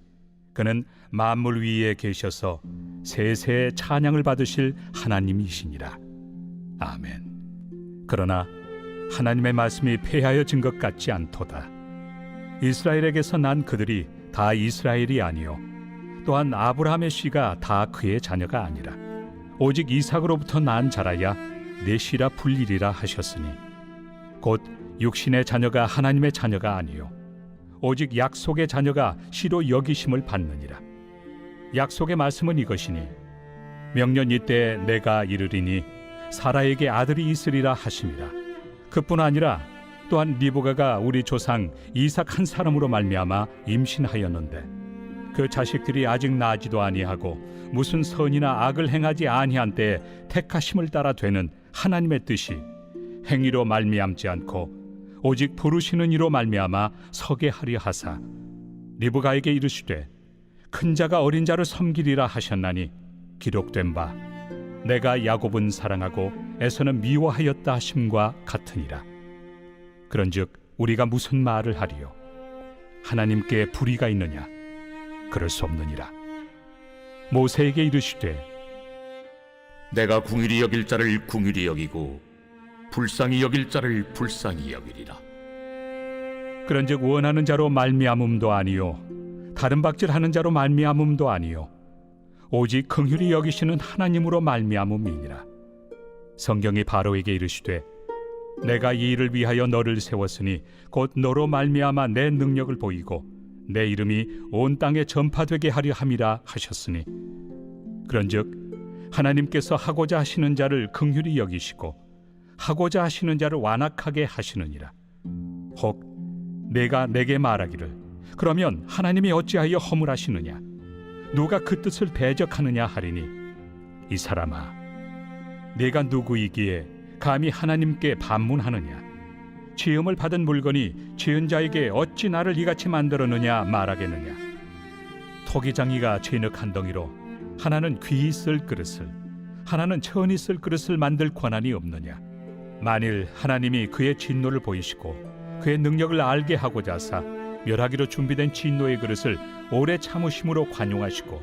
그는 만물 위에 계셔서 세세의 찬양을 받으실 하나님이시니라. 아멘. 그러나 하나님의 말씀이 폐하여진 것 같지 않도다. 이스라엘에게서 난 그들이 다 이스라엘이 아니요 또한 아브라함의 씨가 다 그의 자녀가 아니라 오직 이삭으로부터 난 자라야 내 씨라 불리리라 하셨으니 곧 육신의 자녀가 하나님의 자녀가 아니요 오직 약속의 자녀가 씨로 여기심을 받느니라. 약속의 말씀은 이것이니 명년 이때 내가 이르리니 사라에게 아들이 있으리라 하심이라. 그뿐 아니라 또한 리브가가 우리 조상 이삭 한 사람으로 말미암아 임신하였는데 그 자식들이 아직 나지도 아니하고 무슨 선이나 악을 행하지 아니한 때에 택하심을 따라 되는 하나님의 뜻이 행위로 말미암지 않고 오직 부르시는 이로 말미암아 서게 하려 하사 리브가에게 이르시되 큰 자가 어린 자를 섬기리라 하셨나니 기록된 바 내가 야곱은 사랑하고 에서는 미워하였다 하심과 같으니라. 그런즉 우리가 무슨 말을 하리요? 하나님께 불의가 있느냐? 그럴 수 없느니라. 모세에게 이르시되 내가 궁휼히 여길 자를 궁휼히 여기고 불쌍히 여길 자를 불쌍히 여기리라. 그런즉 원하는 자로 말미암음도 아니요 다른 박질하는 자로 말미암음도 아니요 오직 긍휼히 여기시는 하나님으로 말미암음이니라. 성경이 바로에게 이르시되 내가 이 일을 위하여 너를 세웠으니 곧 너로 말미암아 내 능력을 보이고 내 이름이 온 땅에 전파되게 하려 함이라 하셨으니 그런즉 하나님께서 하고자 하시는 자를 긍휼히 여기시고 하고자 하시는 자를 완악하게 하시느니라. 혹 내가 내게 말하기를 그러면 하나님이 어찌하여 허물하시느냐 누가 그 뜻을 대적하느냐 하리니 이 사람아 내가 누구이기에 감히 하나님께 반문하느냐 지음을 받은 물건이 지은 자에게 어찌 나를 이같이 만들었느냐 말하겠느냐. 토기장이가 진흙 한 덩이로 하나는 귀히 쓸 그릇을 하나는 천히 쓸 그릇을 만들 권한이 없느냐. 만일 하나님이 그의 진노를 보이시고 그의 능력을 알게 하고자 하사 멸하기로 준비된 진노의 그릇을 오래 참으심으로 관용하시고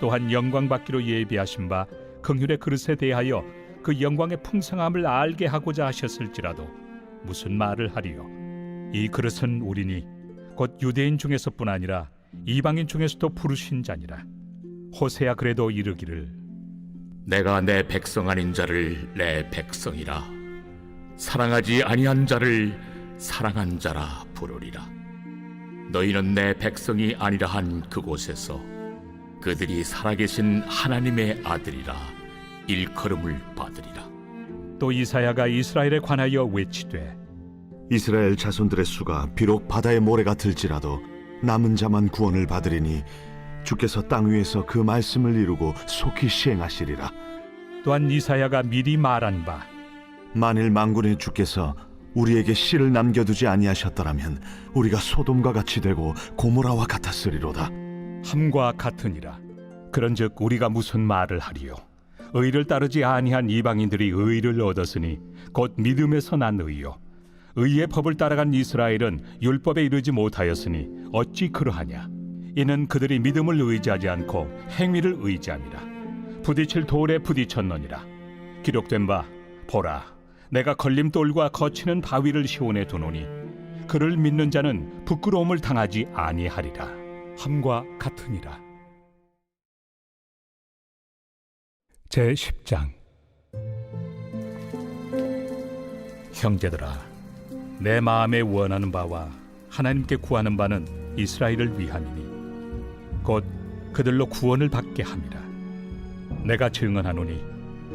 또한 영광 받기로 예비하신 바 긍휼의 그릇에 대하여 그 영광의 풍성함을 알게 하고자 하셨을지라도 무슨 말을 하리요? 이 그릇은 우리니 곧 유대인 중에서뿐 아니라 이방인 중에서도 부르신 자니라. 호세야 그래도 이르기를 내가 내 백성 아닌 자를 내 백성이라 사랑하지 아니한 자를 사랑한 자라 부르리라. 너희는 내 백성이 아니라 한 그곳에서 그들이 살아계신 하나님의 아들이라 일컬음을 받으리라. 또 이사야가 이스라엘에 관하여 외치되 이스라엘 자손들의 수가 비록 바다의 모래가 들지라도 남은 자만 구원을 받으리니 주께서 땅 위에서 그 말씀을 이루고 속히 시행하시리라. 또한 이사야가 미리 말한 바 만일 만군의 주께서 우리에게 씨를 남겨두지 아니하셨더라면 우리가 소돔과 같이 되고 고모라와 같았으리로다. 함과 같으니라. 그런즉 우리가 무슨 말을 하리요? 의를 따르지 아니한 이방인들이 의를 얻었으니 곧 믿음에서 난 의요 의의 법을 따라간 이스라엘은 율법에 이르지 못하였으니 어찌 그러하냐. 이는 그들이 믿음을 의지하지 않고 행위를 의지함이라. 부딪힐 돌에 부딪혔느니라. 기록된 바 보라 내가 걸림돌과 거치는 바위를 시온에 두노니 그를 믿는 자는 부끄러움을 당하지 아니하리라. 함과 같으니라. 제10장. 형제들아 내 마음에 원하는 바와 하나님께 구하는 바는 이스라엘을 위함이니 곧 그들로 구원을 받게 함이라. 내가 증언하노니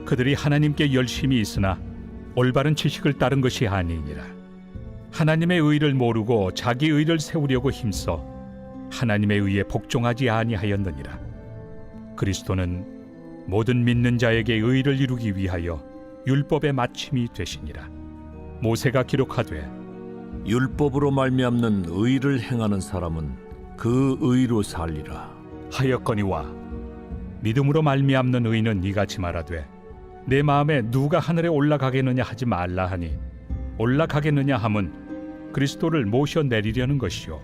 그들이 하나님께 열심히 있으나 올바른 지식을 따른 것이 아니니라. 하나님의 의를 모르고 자기 의를 세우려고 힘써 하나님에 의해 복종하지 아니하였느니라. 그리스도는 모든 믿는 자에게 의를 이루기 위하여 율법의 마침이 되시니라. 모세가 기록하되 율법으로 말미암는 의를 행하는 사람은 그 의로 살리라. 하였거니와 믿음으로 말미암는 의는 이같이 말하되 내 마음에 누가 하늘에 올라가겠느냐 하지 말라 하니 올라가겠느냐 함은 그리스도를 모셔 내리려는 것이요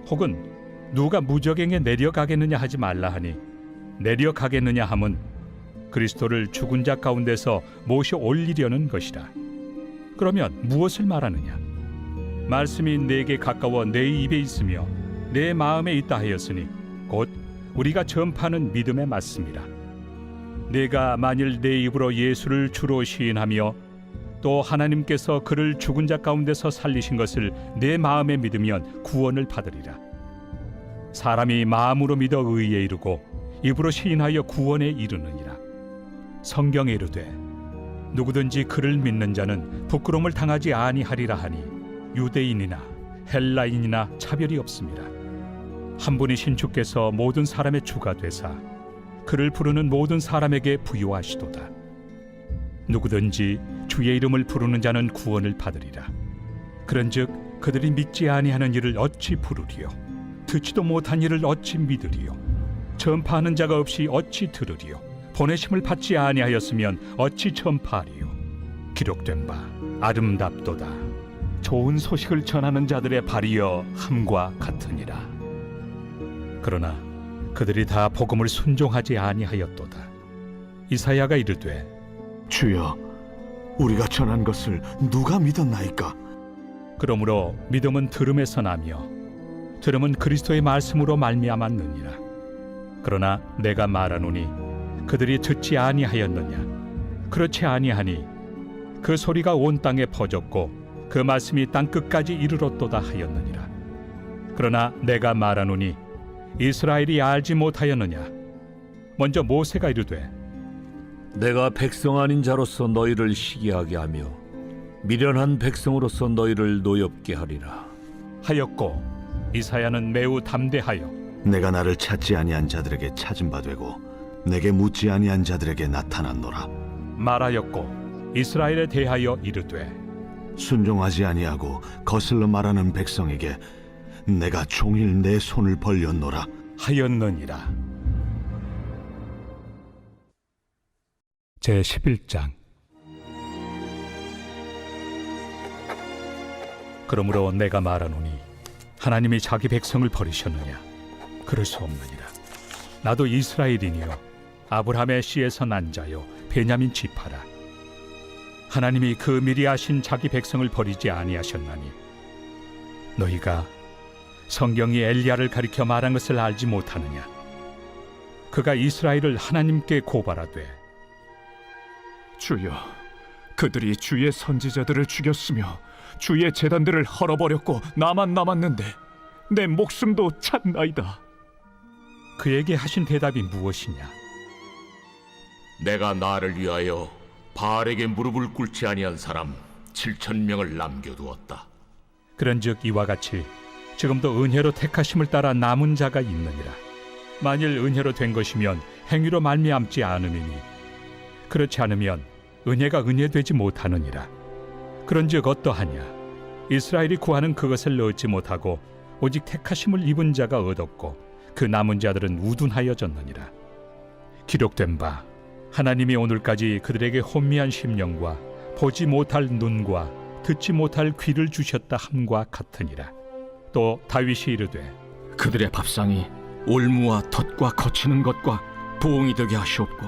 혹은 누가 무저갱에 내려가겠느냐 하지 말라 하니 내려가겠느냐 함은 그리스도를 죽은 자 가운데서 모셔 올리려는 것이라. 그러면 무엇을 말하느냐? 말씀이 내게 가까워 내 입에 있으며 내 마음에 있다 하였으니 곧 우리가 전파하는 믿음의 말씀이라. 내가 만일 내 입으로 예수를 주로 시인하며 또 하나님께서 그를 죽은 자 가운데서 살리신 것을 내 마음에 믿으면 구원을 받으리라. 사람이 마음으로 믿어 의에 이르고 입으로 시인하여 구원에 이르느니라. 성경에 이르되 누구든지 그를 믿는 자는 부끄러움을 당하지 아니하리라 하니 유대인이나 헬라인이나 차별이 없습니다. 한 분이신 주께서 모든 사람의 주가 되사 그를 부르는 모든 사람에게 부요하시도다. 누구든지 주의 이름을 부르는 자는 구원을 받으리라. 그런즉 그들이 믿지 아니하는 일을 어찌 부르리요? 듣지도 못한 일을 어찌 믿으리요? 전파하는 자가 없이 어찌 들으리요? 보내심을 받지 아니하였으면 어찌 전파하리요? 기록된 바 아름답도다. 좋은 소식을 전하는 자들의 발이여 함과 같으니라. 그러나 그들이 다 복음을 순종하지 아니하였도다. 이사야가 이르되 주여, 우리가 전한 것을 누가 믿었나이까? 그러므로 믿음은 들음에서 나며 들음은 그리스도의 말씀으로 말미암았느니라. 그러나 내가 말하노니 그들이 듣지 아니하였느냐? 그렇지 아니하니 그 소리가 온 땅에 퍼졌고 그 말씀이 땅 끝까지 이르렀도다 하였느니라. 그러나 내가 말하노니 이스라엘이 알지 못하였느냐? 먼저 모세가 이르되 내가 백성 아닌 자로서 너희를 시기하게 하며 미련한 백성으로서 너희를 노엽게 하리라. 하였고 이사야는 매우 담대하여 내가 나를 찾지 아니한 자들에게 찾은 바 되고 내게 묻지 아니한 자들에게 나타났노라. 말하였고 이스라엘에 대하여 이르되 순종하지 아니하고 거슬러 말하는 백성에게 내가 종일 내 손을 벌렸노라. 하였느니라. 제11장. 그러므로 내가 말하노니 하나님이 자기 백성을 버리셨느냐? 그럴 수 없느니라. 나도 이스라엘이니요 아브라함의 씨에서 난 자요 베냐민 지파라. 하나님이 그 미리 아신 자기 백성을 버리지 아니하셨나니 너희가 성경이 엘리야를 가리켜 말한 것을 알지 못하느냐? 그가 이스라엘을 하나님께 고발하되 주여, 그들이 주의 선지자들을 죽였으며 주의 제단들을 헐어버렸고 나만 남았는데 내 목숨도 찾나이다. 그에게 하신 대답이 무엇이냐? 내가 나를 위하여 바알에게 무릎을 꿇지 아니한 사람 7,000명을 남겨두었다. 그런즉 이와 같이 지금도 은혜로 택하심을 따라 남은 자가 있느니라. 만일 은혜로 된 것이면 행위로 말미암지 않음이니 그렇지 않으면 은혜가 은혜되지 못하느니라. 그런즉 어떠하냐? 이스라엘이 구하는 그것을 얻지 못하고 오직 택하심을 입은 자가 얻었고 그 남은 자들은 우둔하여졌느니라. 기록된 바 하나님이 오늘까지 그들에게 혼미한 심령과 보지 못할 눈과 듣지 못할 귀를 주셨다 함과 같으니라. 또 다윗이 이르되 그들의 밥상이 올무와 덫과 거치는 것과 부엉이 되게 하시옵고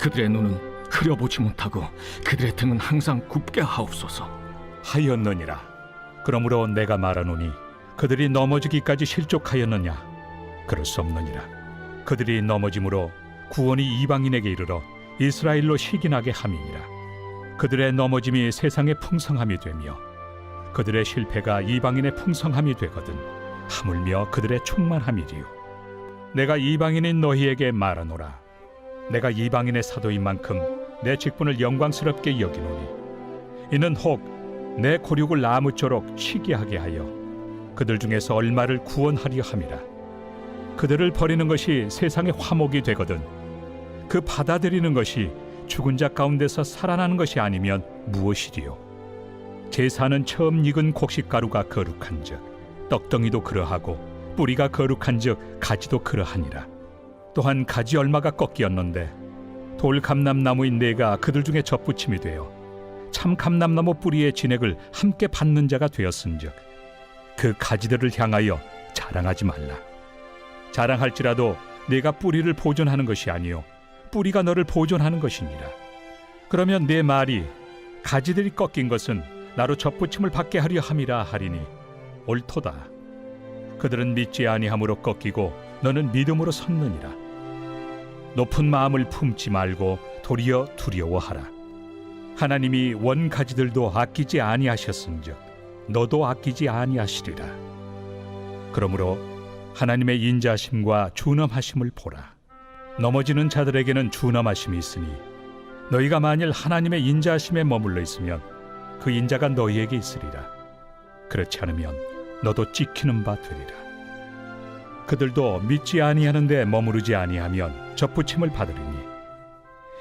그들의 눈은 흐려보지 못하고 그들의 등은 항상 굽게 하옵소서. 하였느니라. 그러므로 내가 말하노니 그들이 넘어지기까지 실족하였느냐? 그럴 수 없느니라. 그들이 넘어짐으로 구원이 이방인에게 이르러 이스라엘로 시기나게 함이니라. 그들의 넘어짐이 세상의 풍성함이 되며 그들의 실패가 이방인의 풍성함이 되거든 하물며 그들의 충만함이리요. 내가 이방인인 너희에게 말하노라. 내가 이방인의 사도인 만큼 내 직분을 영광스럽게 여기노니 이는 혹 내 고륙을 아무쪼록 시기하게 하여 그들 중에서 얼마를 구원하려 함이라. 그들을 버리는 것이 세상의 화목이 되거든 그 받아들이는 것이 죽은 자 가운데서 살아나는 것이 아니면 무엇이리요? 제사는 처음 익은 곡식가루가 거룩한즉 떡덩이도 그러하고 뿌리가 거룩한즉 가지도 그러하니라. 또한 가지 얼마가 꺾이었는데 돌 감람나무인 내가 그들 중에 접붙임이 되어 참 감람나무 뿌리의 진액을 함께 받는 자가 되었은즉 그 가지들을 향하여 자랑하지 말라. 자랑할지라도 내가 뿌리를 보존하는 것이 아니요 뿌리가 너를 보존하는 것이니라. 그러면 내 말이 가지들이 꺾인 것은 나로 접붙임을 받게 하려 함이라 하리니 옳도다. 그들은 믿지 아니함으로 꺾이고 너는 믿음으로 섰느니라. 높은 마음을 품지 말고 도리어 두려워하라. 하나님이 원 가지들도 아끼지 아니하셨은즉 너도 아끼지 아니하시리라. 그러므로 하나님의 인자하심과 준엄하심을 보라. 넘어지는 자들에게는 준엄하심이 있으니 너희가 만일 하나님의 인자하심에 머물러 있으면 그 인자가 너희에게 있으리라. 그렇지 않으면 너도 찍히는 바 되리라. 그들도 믿지 아니하는데 머무르지 아니하면 접붙임을 받으리니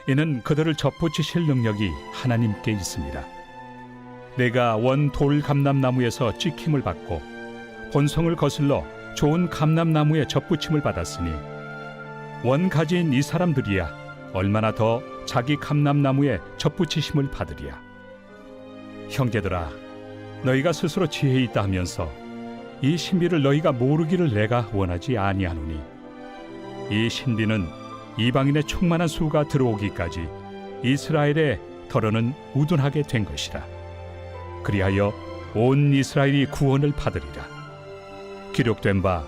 이는 그들을 접붙이실 능력이 하나님께 있습니다. 내가 원 돌 감람나무에서 찍힘을 받고 본성을 거슬러 좋은 감람나무에 접붙임을 받았으니 원 가지인 이 사람들이야 얼마나 더 자기 감람나무에 접붙이심을 받으리야. 형제들아, 너희가 스스로 지혜 있다 하면서 이 신비를 너희가 모르기를 내가 원하지 아니하노니 이 신비는 이방인의 충만한 수가 들어오기까지 이스라엘의 덜어는 우둔하게 된 것이라. 그리하여 온 이스라엘이 구원을 받으리라. 기록된 바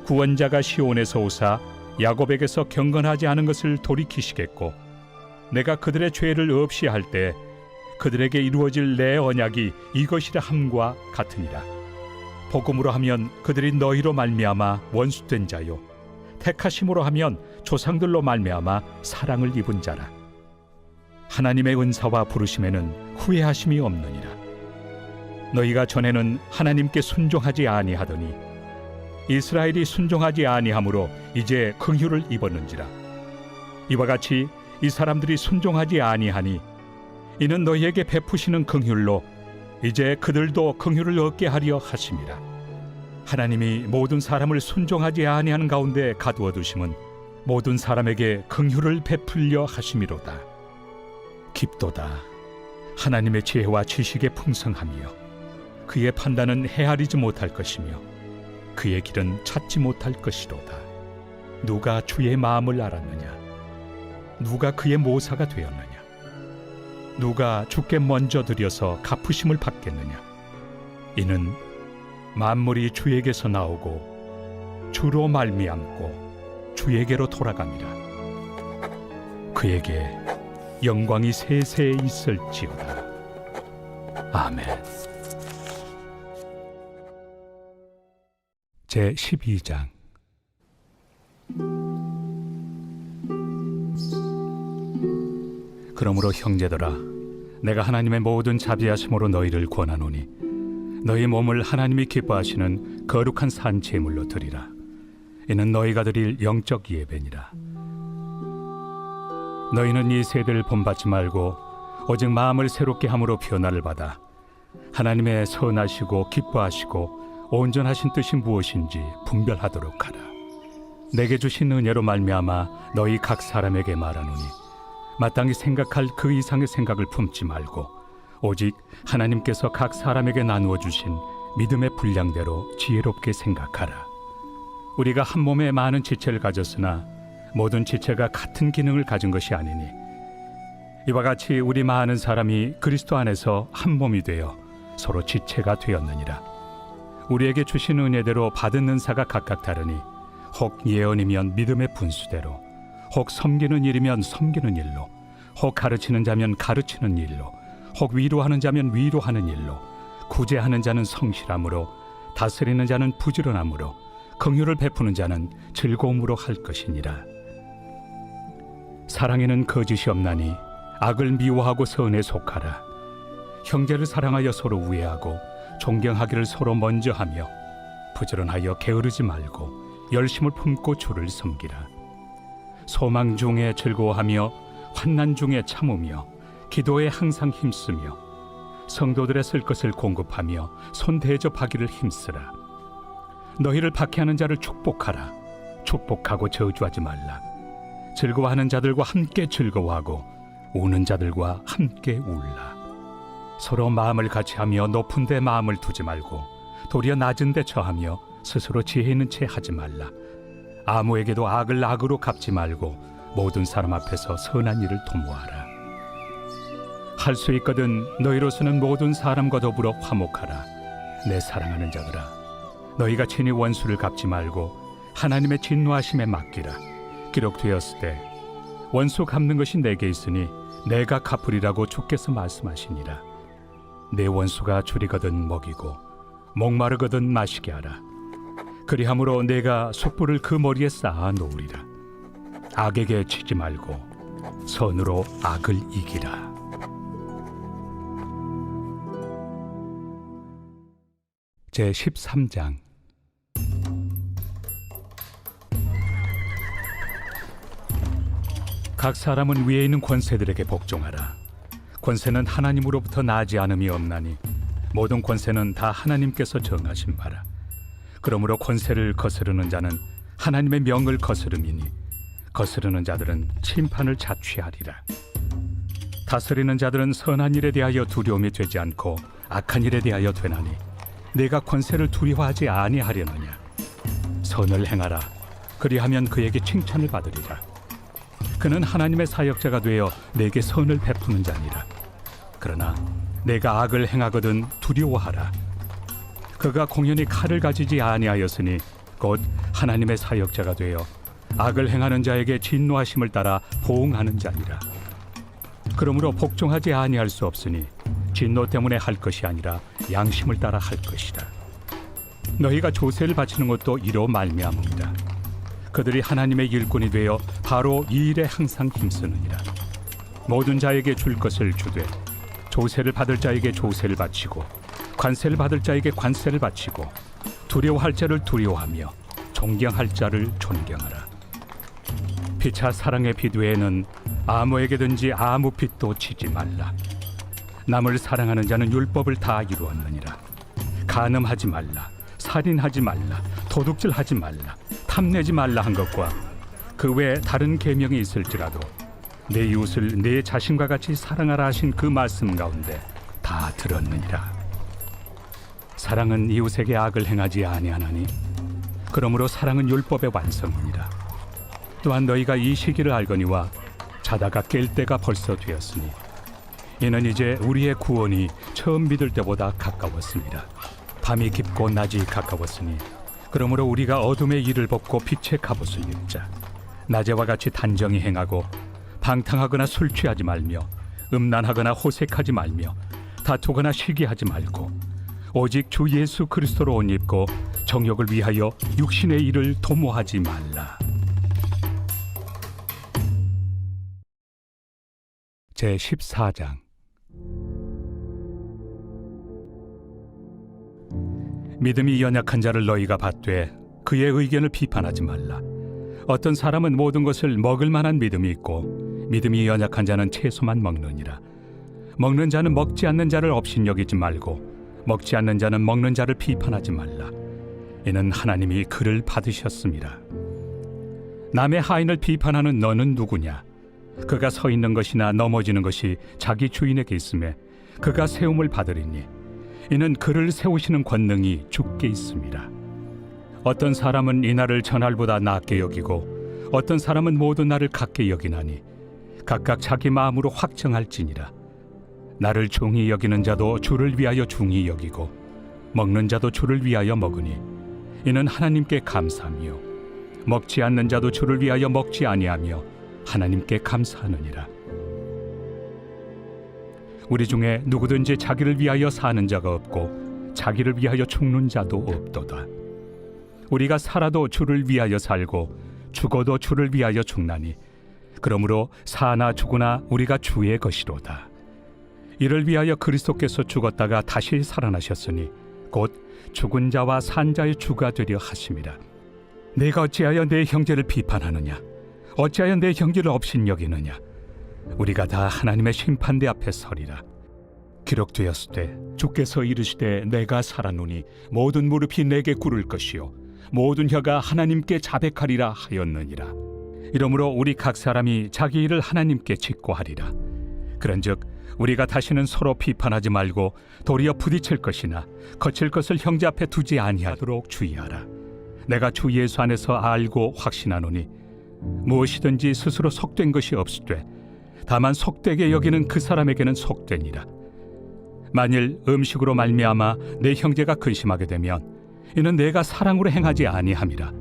구원자가 시온에서 오사 야곱에게서 경건하지 않은 것을 돌이키시겠고 내가 그들의 죄를 없이 할 때 그들에게 이루어질 내 언약이 이것이라 함과 같으니라. 복음으로 하면 그들이 너희로 말미암아 원수된 자요 택하심으로 하면 조상들로 말미암아 사랑을 입은 자라. 하나님의 은사와 부르심에는 후회하심이 없느니라. 너희가 전에는 하나님께 순종하지 아니하더니 이스라엘이 순종하지 아니하므로 이제 긍휼을 입었는지라. 이와 같이 이 사람들이 순종하지 아니하니 이는 너희에게 베푸시는 긍휼로 이제 그들도 긍휼을 얻게 하려 하심이라. 하나님이 모든 사람을 순종하지 아니하는 가운데 가두어 두심은 모든 사람에게 긍휼을 베풀려 하심이로다. 깊도다. 하나님의 지혜와 지식의 풍성함이여 그의 판단은 헤아리지 못할 것이며 그의 길은 찾지 못할 것이로다. 누가 주의 마음을 알았느냐? 누가 그의 모사가 되었느냐? 누가 주께 먼저 드려서 갚으심을 받겠느냐? 이는 만물이 주에게서 나오고 주로 말미암고 주에게로 돌아갑니다. 그에게 영광이 세세에 있을지어다. 아멘. 제 12장. 그러므로 형제들아, 내가 하나님의 모든 자비하심으로 너희를 권하노니 너희 몸을 하나님이 기뻐하시는 거룩한 산 제물로 드리라. 이는 너희가 드릴 영적 예배니라. 너희는 이 세대를 본받지 말고 오직 마음을 새롭게 함으로 변화를 받아 하나님의 선하시고 기뻐하시고 온전하신 뜻이 무엇인지 분별하도록 하라. 내게 주신 은혜로 말미암아 너희 각 사람에게 말하노니 마땅히 생각할 그 이상의 생각을 품지 말고 오직 하나님께서 각 사람에게 나누어 주신 믿음의 분량대로 지혜롭게 생각하라. 우리가 한 몸에 많은 지체를 가졌으나 모든 지체가 같은 기능을 가진 것이 아니니 이와 같이 우리 많은 사람이 그리스도 안에서 한 몸이 되어 서로 지체가 되었느니라. 우리에게 주신 은혜대로 받은 은사가 각각 다르니 혹 예언이면 믿음의 분수대로, 혹 섬기는 일이면 섬기는 일로, 혹 가르치는 자면 가르치는 일로, 혹 위로하는 자면 위로하는 일로, 구제하는 자는 성실함으로, 다스리는 자는 부지런함으로, 긍휼을 베푸는 자는 즐거움으로 할 것이니라. 사랑에는 거짓이 없나니 악을 미워하고 선에 속하라. 형제를 사랑하여 서로 우애하고 존경하기를 서로 먼저 하며 부지런하여 게으르지 말고 열심을 품고 주를 섬기라. 소망 중에 즐거워하며 환난 중에 참으며 기도에 항상 힘쓰며 성도들의 쓸 것을 공급하며 손 대접하기를 힘쓰라. 너희를 박해하는 자를 축복하라. 축복하고 저주하지 말라. 즐거워하는 자들과 함께 즐거워하고 우는 자들과 함께 울라. 서로 마음을 같이하며 높은 데 마음을 두지 말고 도리어 낮은 데 처하며 스스로 지혜 있는 채 하지 말라. 아무에게도 악을 악으로 갚지 말고 모든 사람 앞에서 선한 일을 도모하라. 할 수 있거든 너희로서는 모든 사람과 더불어 화목하라. 내 사랑하는 자들아, 너희가 친히 원수를 갚지 말고 하나님의 진노하심에 맡기라. 기록되었을 때 원수 갚는 것이 내게 있으니 내가 갚으리라고 주께서 말씀하시니라. 내 원수가 줄이거든 먹이고 목마르거든 마시게 하라. 그리함으로 내가 숯불을 그 머리에 쌓아 놓으리라. 악에게 치지 말고 선으로 악을 이기라. 제13장. 각 사람은 위에 있는 권세들에게 복종하라. 권세는 하나님으로부터 나지 않음이 없나니 모든 권세는 다 하나님께서 정하신 바라. 그러므로 권세를 거스르는 자는 하나님의 명을 거스름이니 거스르는 자들은 심판을 자취하리라. 다스리는 자들은 선한 일에 대하여 두려움이 되지 않고 악한 일에 대하여 되나니 내가 권세를 두려워하지 아니하려느냐. 선을 행하라. 그리하면 그에게 칭찬을 받으리라. 그는 하나님의 사역자가 되어 내게 선을 베푸는 자니라. 그러나 내가 악을 행하거든 두려워하라. 그가 공연히 칼을 가지지 아니하였으니 곧 하나님의 사역자가 되어 악을 행하는 자에게 진노하심을 따라 보응하는 자니라. 그러므로 복종하지 아니할 수 없으니 진노 때문에 할 것이 아니라 양심을 따라 할 것이다. 너희가 조세를 바치는 것도 이로 말미암음이다. 그들이 하나님의 일꾼이 되어 바로 이 일에 항상 힘쓰느니라. 모든 자에게 줄 것을 주되 조세를 받을 자에게 조세를 바치고 관세를 받을 자에게 관세를 바치고 두려워할 자를 두려워하며 존경할 자를 존경하라. 피차 사랑의 빛 외에는 아무에게든지 아무 빛도 치지 말라. 남을 사랑하는 자는 율법을 다 이루었느니라. 간음하지 말라, 살인하지 말라, 도둑질하지 말라, 탐내지 말라 한 것과 그 외에 다른 계명이 있을지라도 내 이웃을 내 자신과 같이 사랑하라 하신 그 말씀 가운데 다 들었느니라. 사랑은 이웃에게 악을 행하지 아니하나니 그러므로 사랑은 율법의 완성이니라. 또한 너희가 이 시기를 알거니와 자다가 깰 때가 벌써 되었으니 이는 이제 우리의 구원이 처음 믿을 때보다 가까웠습니다. 밤이 깊고 낮이 가까웠으니 그러므로 우리가 어둠의 일을 벗고 빛의 갑옷을 입자. 낮에와 같이 단정히 행하고 방탕하거나 술 취하지 말며 음란하거나 호색하지 말며 다투거나 시기하지 말고 오직 주 예수 그리스도로 옷 입고 정욕을 위하여 육신의 일을 도모하지 말라. 제14장. 믿음이 연약한 자를 너희가 받되 그의 의견을 비판하지 말라. 어떤 사람은 모든 것을 먹을 만한 믿음이 있고 믿음이 연약한 자는 채소만 먹느니라. 먹는 자는 먹지 않는 자를 업신여기지 말고 먹지 않는 자는 먹는 자를 비판하지 말라. 이는 하나님이 그를 받으셨습니다. 남의 하인을 비판하는 너는 누구냐? 그가 서 있는 것이나 넘어지는 것이 자기 주인에게 있음에 그가 세움을 받으리니 이는 그를 세우시는 권능이 주께 있습니다. 어떤 사람은 이 날을 전날보다 낮게 여기고 어떤 사람은 모든 날을 같게 여기나니 각각 자기 마음으로 확정할지니라. 나를 중히 여기는 자도 주를 위하여 중히 여기고 먹는 자도 주를 위하여 먹으니 이는 하나님께 감사하며 먹지 않는 자도 주를 위하여 먹지 아니하며 하나님께 감사하느니라. 우리 중에 누구든지 자기를 위하여 사는 자가 없고 자기를 위하여 죽는 자도 없도다. 우리가 살아도 주를 위하여 살고 죽어도 주를 위하여 죽나니 그러므로 사나 죽으나 우리가 주의 것이로다. 이를 위하여 그리스도께서 죽었다가 다시 살아나셨으니 곧 죽은 자와 산 자의 주가 되려 하심이라. 내가 어찌하여 내 형제를 비판하느냐? 어찌하여 내 형제를 업신여기느냐? 우리가 다 하나님의 심판대 앞에 서리라. 기록되었으되 주께서 이르시되 내가 살았노니 모든 무릎이 내게 꿇을 것이요 모든 혀가 하나님께 자백하리라 하였느니라. 이러므로 우리 각 사람이 자기 일을 하나님께 직고하리라. 그런즉 우리가 다시는 서로 비판하지 말고 도리어 부딪힐 것이나 거칠 것을 형제 앞에 두지 아니하도록 주의하라. 내가 주 예수 안에서 알고 확신하노니 무엇이든지 스스로 속된 것이 없으되 다만 속되게 여기는 그 사람에게는 속되니라. 만일 음식으로 말미암아 내 형제가 근심하게 되면 이는 내가 사랑으로 행하지 아니함이라.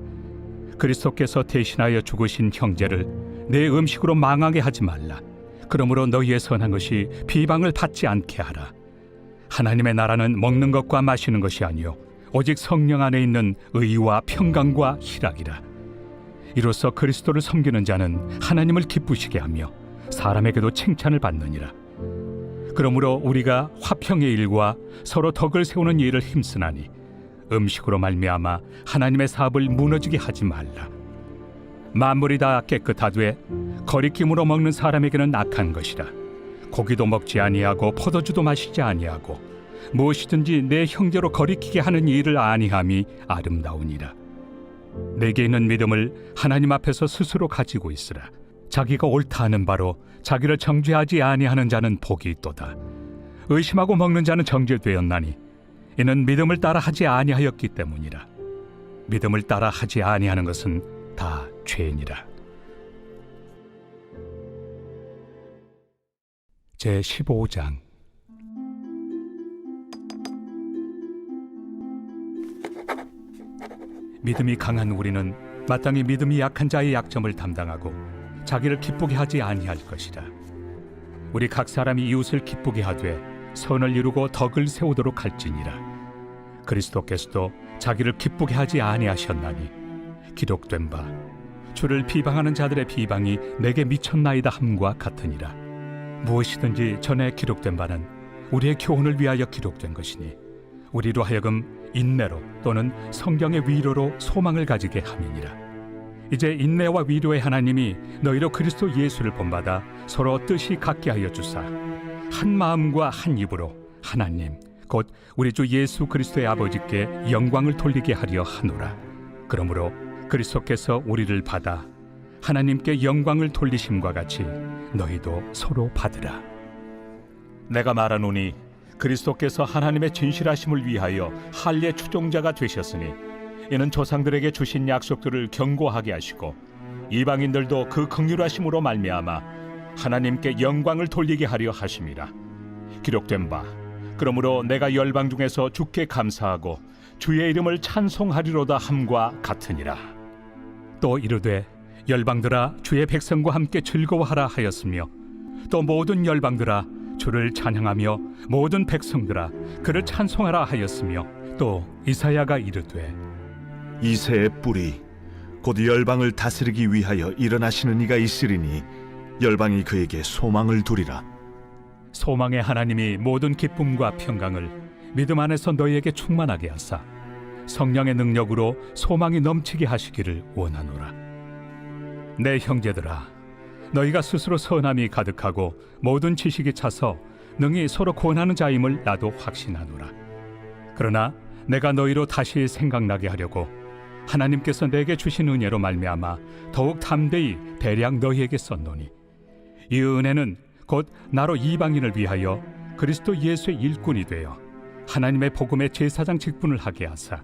그리스도께서 대신하여 죽으신 형제를 내 음식으로 망하게 하지 말라. 그러므로 너희의 선한 것이 비방을 받지 않게 하라. 하나님의 나라는 먹는 것과 마시는 것이 아니요 오직 성령 안에 있는 의와 평강과 희락이라. 이로써 그리스도를 섬기는 자는 하나님을 기쁘시게 하며 사람에게도 칭찬을 받느니라. 그러므로 우리가 화평의 일과 서로 덕을 세우는 일을 힘쓰나니 음식으로 말미암아 하나님의 사업을 무너지게 하지 말라. 만물이 다 깨끗하되 거리낌으로 먹는 사람에게는 악한 것이라. 고기도 먹지 아니하고 포도주도 마시지 아니하고 무엇이든지 내 형제로 거리키게 하는 일을 아니함이 아름다우니라. 내게 있는 믿음을 하나님 앞에서 스스로 가지고 있으라. 자기가 옳다 하는 바로 자기를 정죄하지 아니하는 자는 복이 있도다. 의심하고 먹는 자는 정죄되었나니 이는 믿음을 따라 하지 아니하였기 때문이라. 믿음을 따라 하지 아니하는 것은 다 죄니라. 제 15장. 믿음이 강한 우리는 마땅히 믿음이 약한 자의 약점을 담당하고 자기를 기쁘게 하지 아니할 것이라. 우리 각 사람이 이웃을 기쁘게 하되 선을 이루고 덕을 세우도록 할지니라. 그리스도께서도 자기를 기쁘게 하지 아니하셨나니 기록된 바 주를 비방하는 자들의 비방이 내게 미쳤나이다 함과 같으니라. 무엇이든지 전에 기록된 바는 우리의 교훈을 위하여 기록된 것이니 우리로 하여금 인내로 또는 성경의 위로로 소망을 가지게 함이니라. 이제 인내와 위로의 하나님이 너희로 그리스도 예수를 본받아 서로 뜻이 같게 하여 주사 한 마음과 한 입으로 하나님 곧 우리 주 예수 그리스도의 아버지께 영광을 돌리게 하려 하노라. 그러므로 그리스도께서 우리를 받아 하나님께 영광을 돌리심과 같이 너희도 서로 받으라. 내가 말하노니 그리스도께서 하나님의 진실하심을 위하여 할례 추종자가 되셨으니 이는 조상들에게 주신 약속들을 견고하게 하시고 이방인들도 그 긍휼하심으로 말미암아 하나님께 영광을 돌리게 하려 하심이라. 기록된 바 그러므로 내가 열방 중에서 주께 감사하고 주의 이름을 찬송하리로다 함과 같으니라. 또 이르되 열방들아 주의 백성과 함께 즐거워하라 하였으며 또 모든 열방들아 주를 찬양하며 모든 백성들아 그를 찬송하라 하였으며 또 이사야가 이르되 이새의 뿌리 곧 열방을 다스리기 위하여 일어나시는 이가 있으리니 열방이 그에게 소망을 두리라. 소망의 하나님이 모든 기쁨과 평강을 믿음 안에서 너희에게 충만하게 하사 성령의 능력으로 소망이 넘치게 하시기를 원하노라. 내 형제들아 너희가 스스로 선함이 가득하고 모든 지식이 차서 능히 서로 권하는 자임을 나도 확신하노라. 그러나 내가 너희로 다시 생각나게 하려고 하나님께서 내게 주신 은혜로 말미암아 더욱 담대히 대량 너희에게 썼노니 이 은혜는 곧 나로 이방인을 위하여 그리스도 예수의 일꾼이 되어 하나님의 복음의 제사장 직분을 하게 하사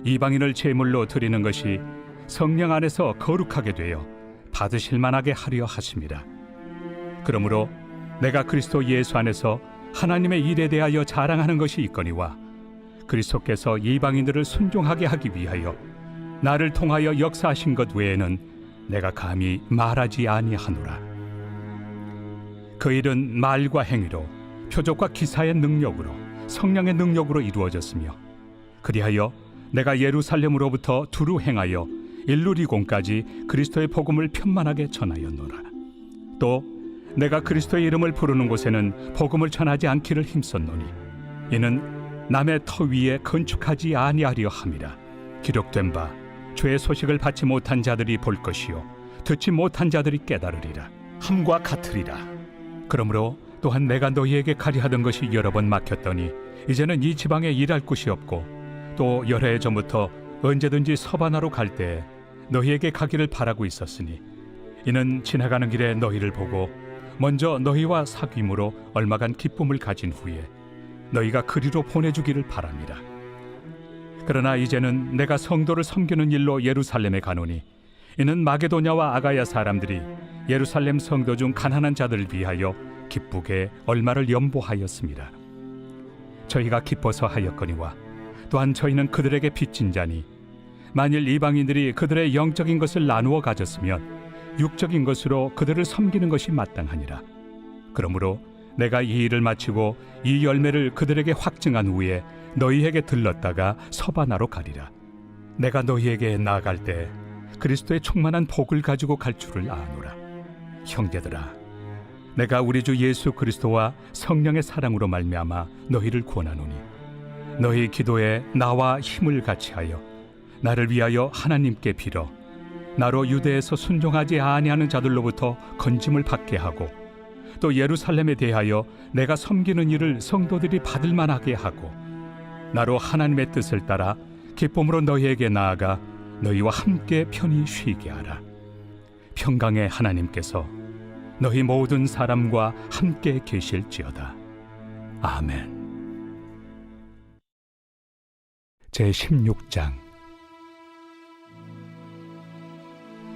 이방인을 제물로 드리는 것이 성령 안에서 거룩하게 되어 받으실 만하게 하려 하심이라. 그러므로 내가 그리스도 예수 안에서 하나님의 일에 대하여 자랑하는 것이 있거니와 그리스도께서 이방인들을 순종하게 하기 위하여 나를 통하여 역사하신 것 외에는 내가 감히 말하지 아니하노라. 그 일은 말과 행위로 표적과 기사의 능력으로 성령의 능력으로 이루어졌으며 그리하여 내가 예루살렘으로부터 두루 행하여 일루리곤까지 그리스도의 복음을 편만하게 전하였노라. 또 내가 그리스도의 이름을 부르는 곳에는 복음을 전하지 않기를 힘썼노니 이는 남의 터 위에 건축하지 아니하려 함이라. 기록된 바 죄의 소식을 받지 못한 자들이 볼 것이요 듣지 못한 자들이 깨달으리라. 함과 같으리라. 그러므로 또한 내가 너희에게 가리하던 것이 여러 번 막혔더니 이제는 이 지방에 일할 곳이 없고 또 여러 해 전부터 언제든지 서바나로 갈 때에 너희에게 가기를 바라고 있었으니 이는 지나가는 길에 너희를 보고 먼저 너희와 사귐으로 얼마간 기쁨을 가진 후에 너희가 그리로 보내주기를 바랍니다. 그러나 이제는 내가 성도를 섬기는 일로 예루살렘에 가노니 이는 마게도냐와 아가야 사람들이 예루살렘 성도 중 가난한 자들을 위하여 기쁘게 얼마를 연보하였습니다. 저희가 기뻐서 하였거니와 또한 저희는 그들에게 빚진 자니 만일 이방인들이 그들의 영적인 것을 나누어 가졌으면 육적인 것으로 그들을 섬기는 것이 마땅하니라. 그러므로 내가 이 일을 마치고 이 열매를 그들에게 확증한 후에 너희에게 들렀다가 서바나로 가리라. 내가 너희에게 나아갈 때 그리스도의 충만한 복을 가지고 갈 줄을 아노라. 형제들아, 내가 우리 주 예수 그리스도와 성령의 사랑으로 말미암아 너희를 권하노니 너희 기도에 나와 힘을 같이하여 나를 위하여 하나님께 빌어 나로 유대에서 순종하지 아니하는 자들로부터 건짐을 받게 하고 또 예루살렘에 대하여 내가 섬기는 일을 성도들이 받을 만하게 하고 나로 하나님의 뜻을 따라 기쁨으로 너희에게 나아가 너희와 함께 편히 쉬게 하라. 평강의 하나님께서 너희 모든 사람과 함께 계실지어다. 아멘. 제16장.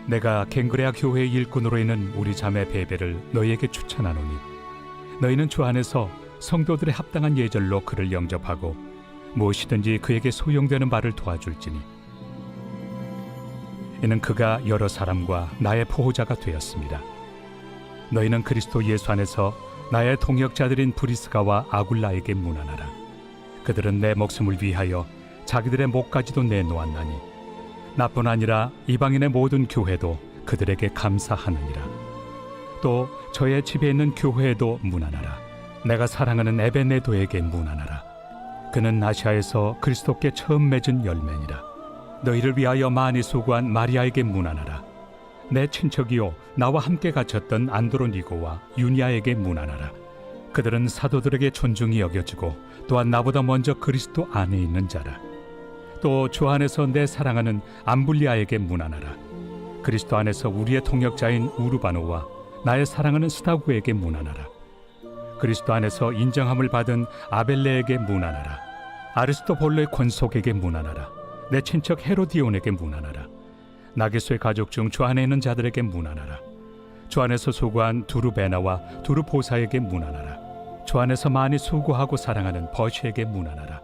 내가 갱그레아 교회의 일꾼으로 있는 우리 자매 베베를 너희에게 추천하노니 너희는 주 안에서 성도들의 합당한 예절로 그를 영접하고 무엇이든지 그에게 소용되는 바를 도와줄지니 이는 그가 여러 사람과 나의 보호자가 되었습니다. 너희는 그리스도 예수 안에서 나의 동역자들인 브리스가와 아굴라에게 문안하라. 그들은 내 목숨을 위하여 자기들의 목까지도 내놓았나니 나뿐 아니라 이방인의 모든 교회도 그들에게 감사하느니라. 또 저의 집에 있는 교회에도 문안하라. 내가 사랑하는 에베네도에게 문안하라. 그는 아시아에서 그리스도께 처음 맺은 열매니라. 너희를 위하여 많이 수고한 마리아에게 문안하라. 내 친척이요 나와 함께 갇혔던 안드로니고와 유니아에게 문안하라. 그들은 사도들에게 존중이 여겨지고 또한 나보다 먼저 그리스도 안에 있는 자라. 또 주 안에서 내 사랑하는 암블리아에게 문안하라. 그리스도 안에서 우리의 동역자인 우르바노와 나의 사랑하는 스다구에게 문안하라. 그리스도 안에서 인정함을 받은 아벨레에게 문안하라. 아리스토볼로의 권속에게 문안하라. 내 친척 헤로디온에게 문안하라. 나게소의 가족 중 주 안에 있는 자들에게 문안하라. 주 안에서 수고한 두루베나와 두루보사에게 문안하라. 주 안에서 많이 수고하고 사랑하는 버시에게 문안하라.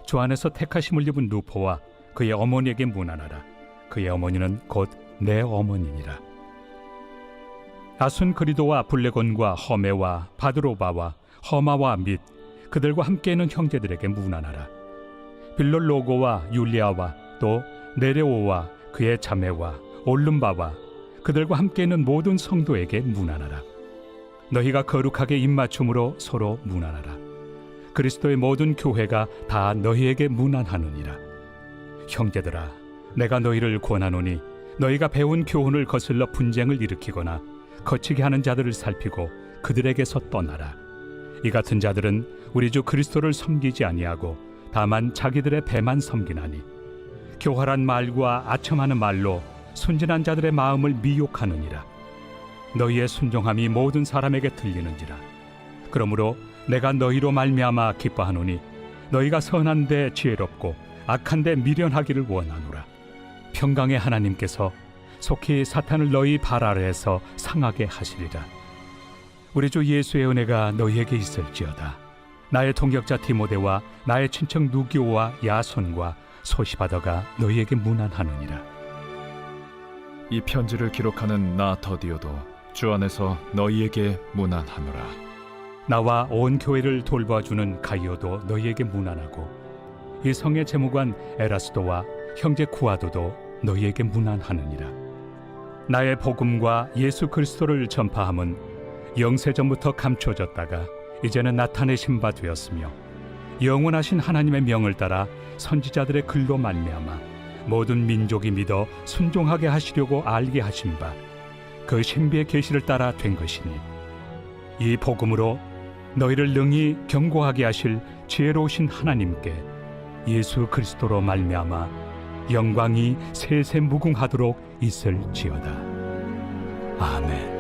주 안에서 택하심을 입은 루포와 그의 어머니에게 문안하라. 그의 어머니는 곧 내 어머니니라. 아순그리도와 블레곤과 허메와 바드로바와 허마와 및 그들과 함께 있는 형제들에게 문안하라. 빌롤로고와 율리아와 또 네레오와 그의 자매와 올름바와 그들과 함께 있는 모든 성도에게 문안하라. 너희가 거룩하게 입맞춤으로 서로 문안하라. 그리스도의 모든 교회가 다 너희에게 문안하느니라. 형제들아, 내가 너희를 권하노니 너희가 배운 교훈을 거슬러 분쟁을 일으키거나 거치게 하는 자들을 살피고 그들에게서 떠나라. 이 같은 자들은 우리 주 그리스도를 섬기지 아니하고 다만 자기들의 배만 섬기나니 교활한 말과 아첨하는 말로 순진한 자들의 마음을 미혹하느니라. 너희의 순종함이 모든 사람에게 들리는지라. 그러므로 내가 너희로 말미암아 기뻐하노니 너희가 선한데 지혜롭고 악한데 미련하기를 원하노라. 평강의 하나님께서 속히 사탄을 너희 발 아래에서 상하게 하시리라. 우리 주 예수의 은혜가 너희에게 있을지어다. 나의 동역자 디모데와 나의 친척 누기오와 야손과 소시바더가 너희에게 문안하느니라. 이 편지를 기록하는 나 더디오도 주 안에서 너희에게 문안하노라. 나와 온 교회를 돌봐주는 가이오도 너희에게 문안하고 이 성의 재무관 에라스도와 형제 구아도도 너희에게 문안하느니라. 나의 복음과 예수 그리스도를 전파함은 영세전부터 감춰졌다가 이제는 나타내신 바 되었으며 영원하신 하나님의 명을 따라 선지자들의 글로 말미암아 모든 민족이 믿어 순종하게 하시려고 알게 하신 바 그 신비의 계시를 따라 된 것이니 이 복음으로 너희를 능히 경고하게 하실 지혜로우신 하나님께 예수 그리스도로 말미암아 영광이 세세 무궁하도록 있을지어다. 아멘.